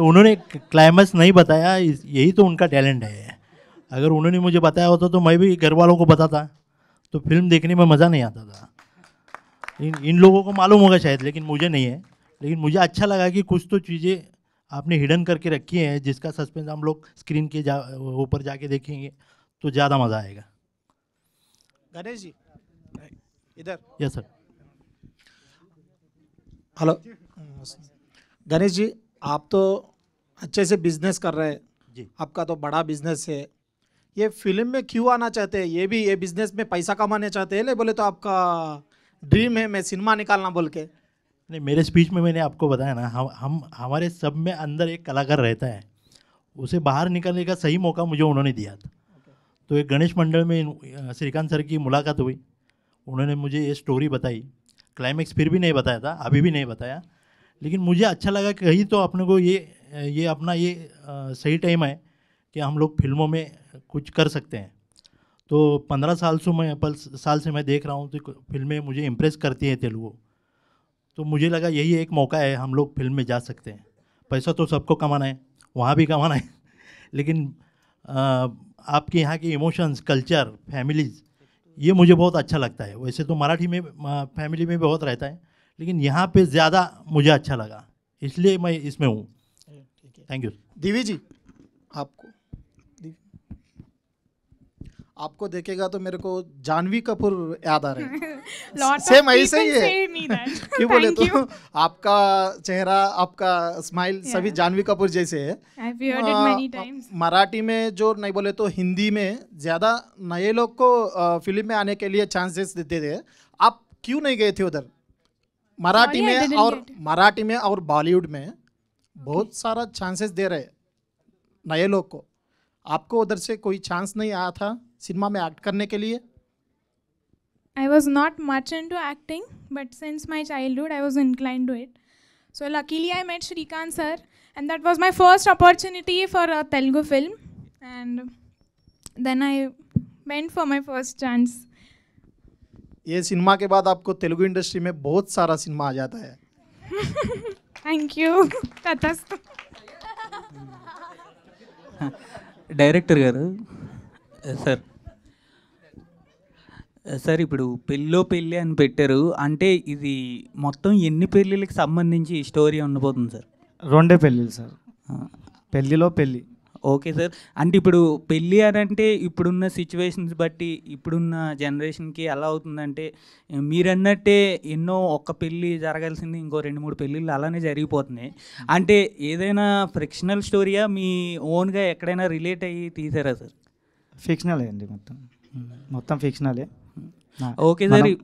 उन्होंने क्लाइमैक्स नहीं बताया, यही तो उनका टैलेंट है. अगर उन्होंने मुझे बताया होता तो मैं भी घर वालों को बताता, तो फिल्म देखने में मज़ा नहीं आता था. इन लोगों को मालूम होगा शायद, लेकिन मुझे नहीं है. लेकिन मुझे अच्छा लगा कि कुछ तो चीज़ें आपने हिडन करके रखी हैं, जिसका सस्पेंस हम लोग स्क्रीन के ऊपर जाके देखेंगे तो ज़्यादा मज़ा आएगा. गणेश जी इधर. Yes sir. Hello Ganesh ji, आप तो अच्छे से बिजनेस कर रहे हैं जी, आपका तो बड़ा बिजनेस है. ये फिल्म में क्यों आना चाहते हैं? ये भी ये बिजनेस में पैसा कमाने चाहते हैं, ले बोले तो आपका ड्रीम है मैं सिनेमा निकालना बोल के? नहीं, मेरे स्पीच में मैंने आपको बताया ना, हम हमारे सब में अंदर एक कलाकार रहता है, उसे बाहर निकलने का सही मौका मुझे उन्होंने दिया था. तो एक गणेश मंडल में श्रीकांत सर की मुलाकात हुई, उन्होंने मुझे ये स्टोरी बताई. क्लाइमैक्स फिर भी नहीं बताया था, अभी भी नहीं बताया, लेकिन मुझे अच्छा लगा कि कहीं तो अपने को ये अपना ये सही टाइम है कि हम लोग फिल्मों में कुछ कर सकते हैं. तो 15 साल से मैं देख रहा हूँ तो फिल्में मुझे इम्प्रेस करती हैं तेलुगु. तो मुझे लगा यही एक मौका है, हम लोग फिल्म में जा सकते हैं. पैसा तो सबको कमाना है, वहाँ भी कमाना है, लेकिन आपके यहाँ के इमोशंस, कल्चर, फैमिलीज़, ये मुझे बहुत अच्छा लगता है. वैसे तो मराठी में फैमिली में बहुत रहता है, लेकिन यहाँ पे ज़्यादा मुझे अच्छा लगा, इसलिए मैं इसमें हूँ. Thank you. दिवी जी, आपको देखेगा तो मेरे को जानवी कपूर याद आ रहे हैं. सेम ऐसे ही है. क्यों बोले तो आपका चेहरा, आपका स्माइल सभी जानवी कपूर जैसे है. मराठी में जो नहीं बोले तो हिंदी में ज़्यादा नए लोग को फिल्म में आने के लिए चांसेस देते थे. आप क्यों नहीं गए थे उधर? मराठी में और बॉलीवुड में बहुत सारा चांसेस दे रहे नए लोग को. आपको उधर से कोई चांस नहीं आया था सिनेमा में एक्ट करने के लिए? I was not much into acting, but since my childhood I was inclined to it. So luckily I met Shrikant sir, and that was my first opportunity for a Telugu film, and then I went for my first chance. ये cinema के बाद आपको Telugu industry में बहुत सारा cinema आ जाता है. Thank you. तथास्तु. డైరెక్టర్ గారు సార్ ఇప్పుడు పెళ్ళో పెళ్ళి అని పెట్టారు, అంటే ఇది మొత్తం ఎన్ని పెళ్ళిళ్ళకి సంబంధించి స్టోరీ ఉండబోతుంది సార్? 2 పెళ్ళిళ్ళు సార్, పెళ్ళిలో పెళ్ళి. Okay sir. అంటే ఇప్పుడు పెళ్ళి అని అంటే ఇప్పుడున్న సిచ్యువేషన్స్ బట్టి ఇప్పుడున్న జనరేషన్కి ఎలా అవుతుందంటే మీరన్నట్టే ఎన్నో ఒక్క పెళ్ళి జరగాల్సింది ఇంకో 2-3 పెళ్ళిళ్ళు అలానే జరిగిపోతున్నాయి. అంటే ఏదైనా ఫ్రిక్షనల్ స్టోరీయా మీ ఓన్గా ఎక్కడైనా రిలేట్ అయ్యి తీసారా సార్? ఫిక్షనలే అండి, మొత్తం ఫిక్షనలే. Okay sir.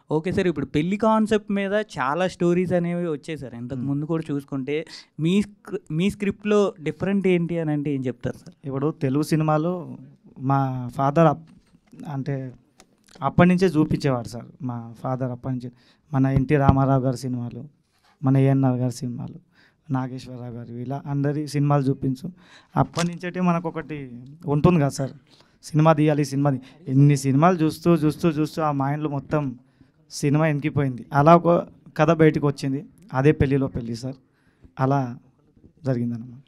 ఓకే సార్, ఇప్పుడు పెళ్లి కాన్సెప్ట్ మీద చాలా స్టోరీస్ అనేవి వచ్చాయి సార్. ఇంతకు ముందు కూడా చూసుకుంటే మీ స్క్రిప్ట్లో డిఫరెంట్ ఏంటి అని అంటే ఏం చెప్తారు సార్? ఇప్పుడు తెలుగు సినిమాలు మా ఫాదర్ అంటే అప్పటి నుంచే చూపించేవాడు సార్. మా ఫాదర్ అప్పటి నుంచి మన ఎన్టీ రామారావు గారి సినిమాలు, మన ఏఎన్ఆర్ గారి సినిమాలు, నాగేశ్వరరావు గారు, ఇలా అందరి సినిమాలు చూపించు. అప్పటి నుంచే మనకు ఒకటి ఉంటుంది కదా సార్, సినిమా తీయాలి, ఎన్ని సినిమాలు చూస్తూ చూస్తూ చూస్తూ ఆ మైండ్లో మొత్తం సినిమా ఎనికిపోయింది. అలా ఒక కథ బయటకు వచ్చింది, అదే పెళ్ళిలో పెళ్ళి సార్. అలా జరిగిందన్నమాట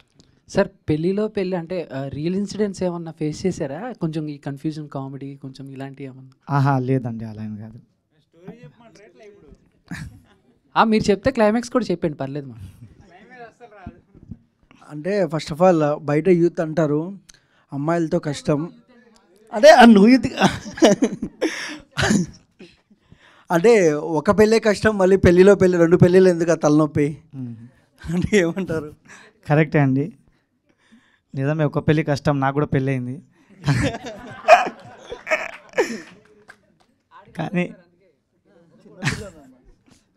సార్. పెళ్ళిలో పెళ్ళి అంటే రియల్ ఇన్సిడెంట్స్ ఏమన్నా ఫేస్ చేశారా? కొంచెం ఈ కన్ఫ్యూజన్ కామెడీ కొంచెం ఇలాంటివి ఏమన్నా? లేదండి, అలా ఏం కాదు. మీరు చెప్తే క్లైమాక్స్ కూడా చెప్పండి, పర్లేదు మా. అంటే ఫస్ట్ ఆఫ్ ఆల్ బయట యూత్ అంటారు అమ్మాయిలతో కష్టం. అదే నువ్వు యూత్ అంటే ఒక పెళ్ళే కష్టం, మళ్ళీ పెళ్ళిలో పెళ్ళి 2 పెళ్ళిళ్ళు ఎందుకు ఆ తలనొప్పి అంటే ఏమంటారు? కరెక్టే అండి, నిజమే. ఒక పెళ్ళి కష్టం, నాకు కూడా పెళ్ళి అయింది. కానీ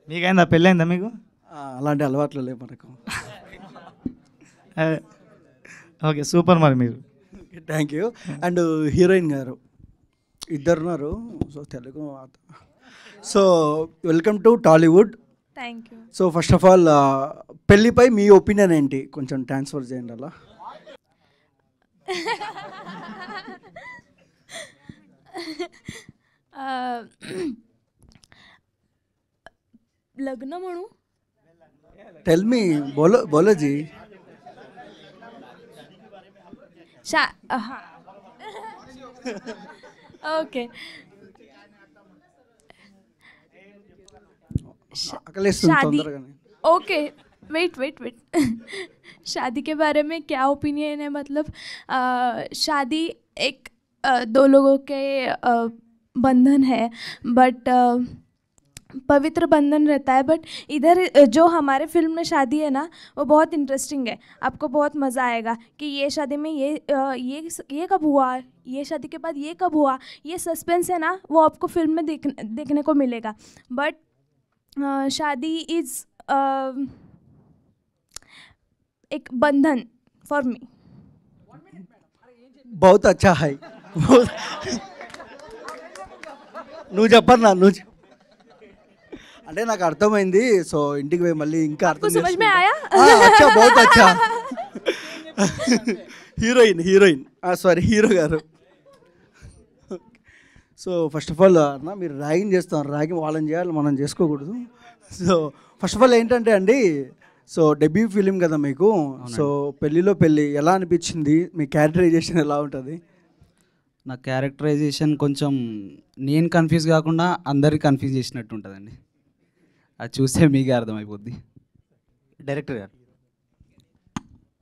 మీకైందా, పెళ్ళి అయిందా మీకు? అలాంటి అలవాట్లు లేవు మనకు. Okay, super. మరి మీరు థ్యాంక్ యూ. అండ్ హీరోయిన్ గారు ఇద్దరున్నారు. So Telugu, so welcome to Tollywood. Thank you. So first of all పెళ్ళిపై మీ ఒపీనియన్ ఏంటి, కొంచెం ట్రాన్స్ఫర్ చేయండి అలా. लग्न म्हणू? टेल मी, बोलो जी. हाँ ओके. शादी, ओके, वेट शादी के बारे में क्या ओपिनियन है? मतलब शादी एक 2 लोगों के बंधन है, बट पवित्र बंधन रहता है. बट इधर जो हमारे फिल्म में शादी है ना, वो बहुत इंटरेस्टिंग है. आपको बहुत मज़ा आएगा कि ये शादी में ये कब हुआ, ये शादी के बाद ये कब हुआ. ये सस्पेंस है ना, वो आपको फिल्म में देखने को मिलेगा. बट शादी इज़ एक बंधन फॉर मी. बहुत अच्छा है. నువ్వు చెప్పన్నా, నువ్వు అంటే నాకు అర్థమైంది. సో ఇంటికి పోయి మళ్ళీ ఇంకా అర్థం समझ में आया? अच्छा, बहुत अच्छा. హీరోయిన్ సారీ, హీరో గారు. సో ఫస్ట్ ఆఫ్ ఆల్ అన్న, మీరు ర్యాగింగ్ చేస్తాం, ర్యాగింగ్ వాళ్ళని చేయాలి, మనం చేసుకోకూడదు. సో ఫస్ట్ ఆఫ్ ఆల్ ఏంటంటే అండి, సో డెబ్యూ ఫిలిం కదా మీకు. సో పెళ్ళిలో పెళ్ళి ఎలా అనిపించింది, మీ క్యారెక్టరైజేషన్ ఎలా ఉంటుంది? నా క్యారెక్టరైజేషన్ కొంచెం నేను కన్ఫ్యూజ్ కాకుండా అందరికి కన్ఫ్యూజ్ చేసినట్టు ఉంటుందండి. అది చూస్తే మీకే అర్థమైపోద్ది. డైరెక్టర్ గారు,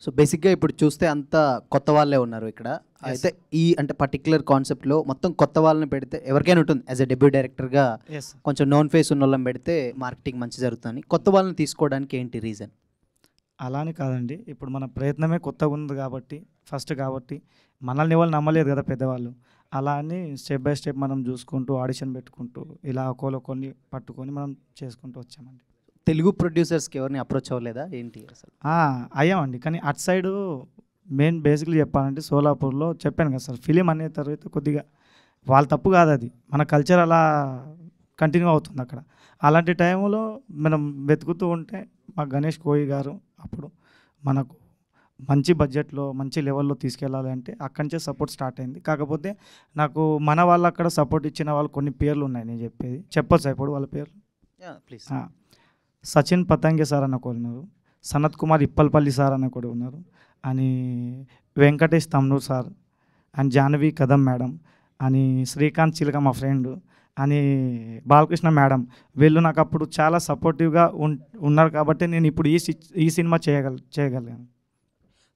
సో బేసిక్గా ఇప్పుడు చూస్తే అంతా కొత్త వాళ్ళే ఉన్నారు ఇక్కడ. అయితే ఈ అంటే పర్టికులర్ కాన్సెప్ట్లో మొత్తం కొత్త వాళ్ళని పెడితే ఎవరికైనా ఉంటుంది, యాజ్ ఎ డెబ్యూ డైరెక్టర్గా కొంచెం నోన్ ఫేస్ ఉన్న వాళ్ళని పెడితే మార్కెటింగ్ మంచి జరుగుతుంది. కొత్త వాళ్ళని తీసుకోవడానికి ఏంటి రీజన్? అలానే కాదండి, ఇప్పుడు మన ప్రయత్నమే కొత్తగా ఉంది కాబట్టి, ఫస్ట్ కాబట్టి మనల్ని వాళ్ళు నమ్మలేదు కదా పెద్దవాళ్ళు. అలా అని స్టెప్ బై స్టెప్ మనం చూసుకుంటూ ఆడిషన్ పెట్టుకుంటూ ఇలా కొన్ని పట్టుకొని మనం చేసుకుంటూ వచ్చామండి. తెలుగు ప్రొడ్యూసర్స్కి ఎవరిని అప్రోచ్ అవ్వలేదా ఏంటి అసలు? అయ్యామండి, కానీ అటు సైడు మెయిన్ బేసిక్లీ చెప్పాలంటే సోలాపూర్లో చెప్పాను కదా సార్, ఫిలిం అనే తర్వాత కొద్దిగా వాళ్ళ తప్పు కాదు, అది మన కల్చర్ అలా కంటిన్యూ అవుతుంది అక్కడ. అలాంటి టైంలో మనం వెతుకుతూ ఉంటే మా గణేష్ కోయి గారు అప్పుడు మనకు మంచి బడ్జెట్లో మంచి లెవెల్లో తీసుకెళ్ళాలి అంటే అక్కడి నుంచే సపోర్ట్ స్టార్ట్ అయింది. కాకపోతే నాకు మన వాళ్ళు అక్కడ సపోర్ట్ ఇచ్చిన వాళ్ళు కొన్ని పేర్లు ఉన్నాయి, నేను చెప్పేది చెప్పొచ్చా ఇప్పుడు వాళ్ళ పేర్లు? ప్లీజ్. సచిన్ పతంగే సార్ అన్న ఒకరు ఉన్నారు, సనత్ కుమార్ ఇప్పల్పల్లి సార్ అన్న కూడా ఉన్నారు, అని Venkatesh తమ్నూర్ sir, and Jahnavi Kadam madam, అని శ్రీకాంత్ చిలక మా ఫ్రెండ్, అని బాలకృష్ణ మేడం. వీళ్ళు నాకు అప్పుడు చాలా సపోర్టివ్గా ఉన్నారు కాబట్టి నేను ఇప్పుడు ఈ సినిమా చేయగలిగాను.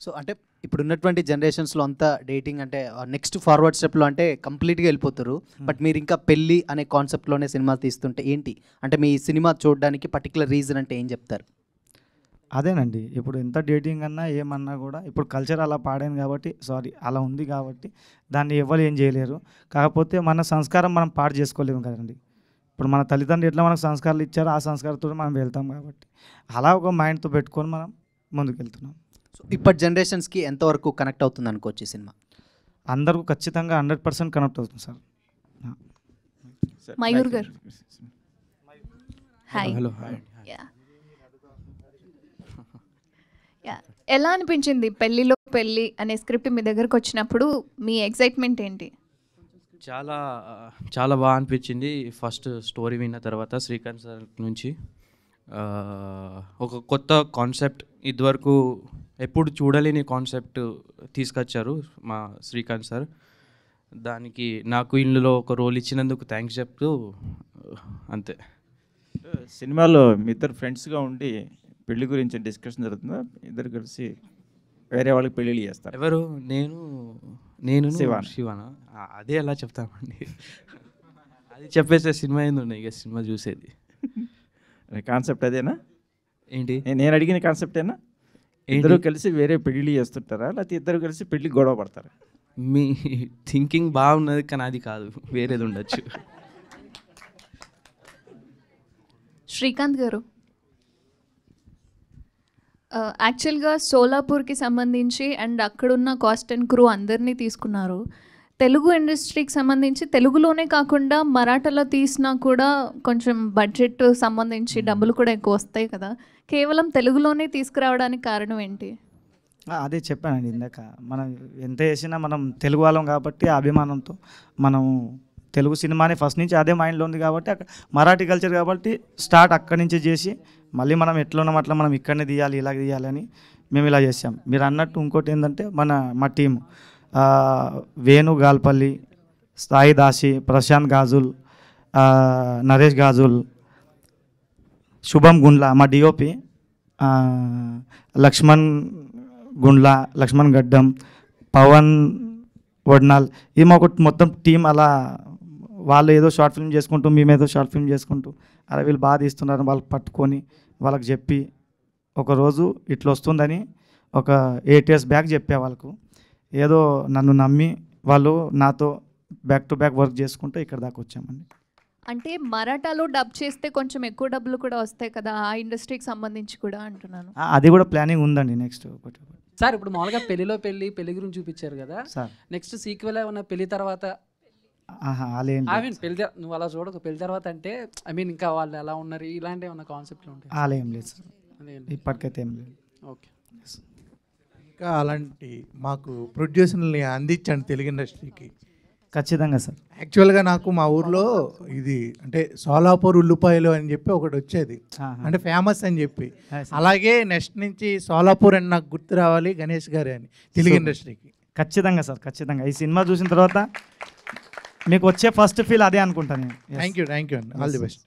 సో అంటే ఇప్పుడు ఉన్నటువంటి జనరేషన్స్లో అంతా డేటింగ్ అంటే నెక్స్ట్ ఫార్వర్డ్ స్టెప్లో అంటే కంప్లీట్గా వెళ్ళిపోతారు. బట్ మీరు ఇంకా పెళ్ళి అనే కాన్సెప్ట్లోనే సినిమా తీస్తుంటే ఏంటి అంటే మీ సినిమా చూడడానికి పర్టికులర్ రీజన్ అంటే ఏం చెప్తారు? అదేనండి, ఇప్పుడు ఎంత డేటింగ్ అన్నా ఏమన్నా కూడా ఇప్పుడు కల్చర్ అలా పాడాను కాబట్టి అలా ఉంది కాబట్టి దాన్ని ఎవరు ఏం చేయలేరు. కాకపోతే మన సంస్కారం మనం పాడు చేసుకోలేము కదండి. ఇప్పుడు మన తల్లిదండ్రులు ఎట్లా మనకు సంస్కారాలు ఇచ్చారో ఆ సంస్కారంతో మనం వెళ్తాం కాబట్టి అలా ఒక మైండ్తో పెట్టుకొని మనం ముందుకు వెళ్తున్నాం. సో ఇప్పటి జనరేషన్స్కి ఎంతవరకు కనెక్ట్ అవుతుంది అనుకోవచ్చు ఈ సినిమా? అందరికీ ఖచ్చితంగా 100% కనెక్ట్ అవుతుంది సార్. మయూర్ గారు హాయ్. హలో. ఎలా అనిపించింది పెళ్ళిలో పెళ్ళి అనే స్క్రిప్ట్ మీ దగ్గరకు వచ్చినప్పుడు మీ ఎక్సైట్మెంట్ ఏంటి? చాలా చాలా బాగా అనిపించింది. ఫస్ట్ స్టోరీ విన్న తర్వాత శ్రీకాంత్ సార్ నుంచి ఒక కొత్త కాన్సెప్ట్, ఇదివరకు ఎప్పుడు చూడలేని కాన్సెప్ట్ తీసుకొచ్చారు మా శ్రీకాంత్ సార్. దానికి నాకు ఇందులో ఒక రోల్ ఇచ్చినందుకు థ్యాంక్స్ చెప్తూ అంతే. సినిమాలో మీ ఇద్దరు ఫ్రెండ్స్గా ఉండి పెళ్లి గురించి డిస్కషన్ జరుగుతుందా? ఇద్దరు కలిసి వేరే వాళ్ళకి పెళ్ళిళ్ళు చేస్తారు? ఎవరు? నేను శివానా? అదే ఎలా చెప్తామండి, అది చెప్పేస్తే సినిమా ఏంది ఇక సినిమా చూసేది. కాన్సెప్ట్ అదేనా? ఏంటి నేను అడిగిన కాన్సెప్టేనా? ఇద్దరు కలిసి వేరే పెళ్ళిళ్ళు చేస్తుంటారా, లేకపోతే ఇద్దరు కలిసి పెళ్ళి గొడవ పడతారా? మీ థింకింగ్ బాగున్నది కానీ అది కాదు, వేరేది ఉండొచ్చు. శ్రీకాంత్ గారు, యాక్చువల్గా సోలాపూర్కి సంబంధించి అండ్ అక్కడున్న కాస్ట్ అండ్ క్రూ అందరినీ తీసుకున్నారు. తెలుగు ఇండస్ట్రీకి సంబంధించి తెలుగులోనే కాకుండా మరాఠాలో తీసినా కూడా కొంచెం బడ్జెట్ సంబంధించి డబ్బులు కూడా ఎక్కువ వస్తాయి కదా, కేవలం తెలుగులోనే తీసుకురావడానికి కారణం ఏంటి? అదే చెప్పానండి ఇందాక, మనం ఎంత చేసినా మనం తెలుగు వాళ్ళం కాబట్టి ఆ అభిమానంతో మనం తెలుగు సినిమాని ఫస్ట్ నుంచి అదే మైండ్లో ఉంది కాబట్టి అక్కడ మరాఠీ కల్చర్ కాబట్టి స్టార్ట్ అక్కడి నుంచి చేసి మళ్ళీ మనం ఎట్లా ఉన్నాం అట్లా మనం ఇక్కడనే తీయాలి ఇలా తీయాలని మేము ఇలా చేసాం. మీరు అన్నట్టు ఇంకోటి ఏంటంటే మా టీం వేణు గాల్పల్లి, సాయి దాసి, ప్రశాంత్ గాజుల్, నరేష్ గాజుల్, శుభం గుండ్ల, మా డిఓపి లక్ష్మణ్ గుండ్ల, లక్ష్మణ్ గడ్డం, పవన్ వడ్నాల్, ఈ మాకు మొత్తం టీం అలా వాళ్ళు ఏదో షార్ట్ ఫిల్మ్ చేసుకుంటూ మేము ఏదో షార్ట్ ఫిల్మ్ చేసుకుంటూ అలా వీళ్ళు బాగా తీస్తున్నారు వాళ్ళకి పట్టుకొని వాళ్ళకి చెప్పి ఒకరోజు ఇట్లా వస్తుందని ఒక 8 years బ్యాక్ చెప్పే వాళ్ళకు ఏదో నన్ను నమ్మి వాళ్ళు నాతో బ్యాక్ టు బ్యాక్ వర్క్ చేసుకుంటూ ఇక్కడ దాకా వచ్చామండి. అంటే మరాఠాలో డబ్ చేస్తే కొంచెం ఎక్కువ డబ్బులు కూడా వస్తాయి కదా ఆ ఇండస్ట్రీకి సంబంధించి కూడా అంటున్నాను. అది కూడా ప్లానింగ్ ఉందండి నెక్స్ట్. సార్ ఇప్పుడు మామూలుగా పెళ్లి గురించి చూపించారు కదా సార్, నెక్స్ట్ సీక్వెల్ ఏమన్నా పెళ్లి తర్వాత పెళ్లి నువ్వు అలా చూడకు పెళ్లి తర్వాత అంటే ఇంకా వాళ్ళు ఎలా ఉన్నారు ఇలాంటి ఏమన్నా కాన్సెప్ట్లు ఉంటాయి? అలా ఏం లేదు సార్, ఇప్పటికైతే ఏం లేదు. ఓకే, ఇంకా అలాంటి మాకు ప్రొడ్యూసర్ని అందించండి తెలుగు ఇండస్ట్రీకి. ఖచ్చితంగా సార్. యాక్చువల్గా నాకు మా ఊర్లో ఇది అంటే సోలాపూర్ ఉల్లిపాయలు అని చెప్పి ఒకటి వచ్చేది, అంటే ఫేమస్ అని చెప్పి. అలాగే నెక్స్ట్ నుంచి సోలాపూర్ అని నాకు గుర్తు రావాలి గణేష్ గారే అని తెలుగు ఇండస్ట్రీకి. ఖచ్చితంగా సార్, ఖచ్చితంగా. ఈ సినిమా చూసిన తర్వాత మీకు వచ్చే ఫస్ట్ ఫీల్ అదే అనుకుంటాను. థ్యాంక్ యూ అండి, ఆల్ ది బెస్ట్.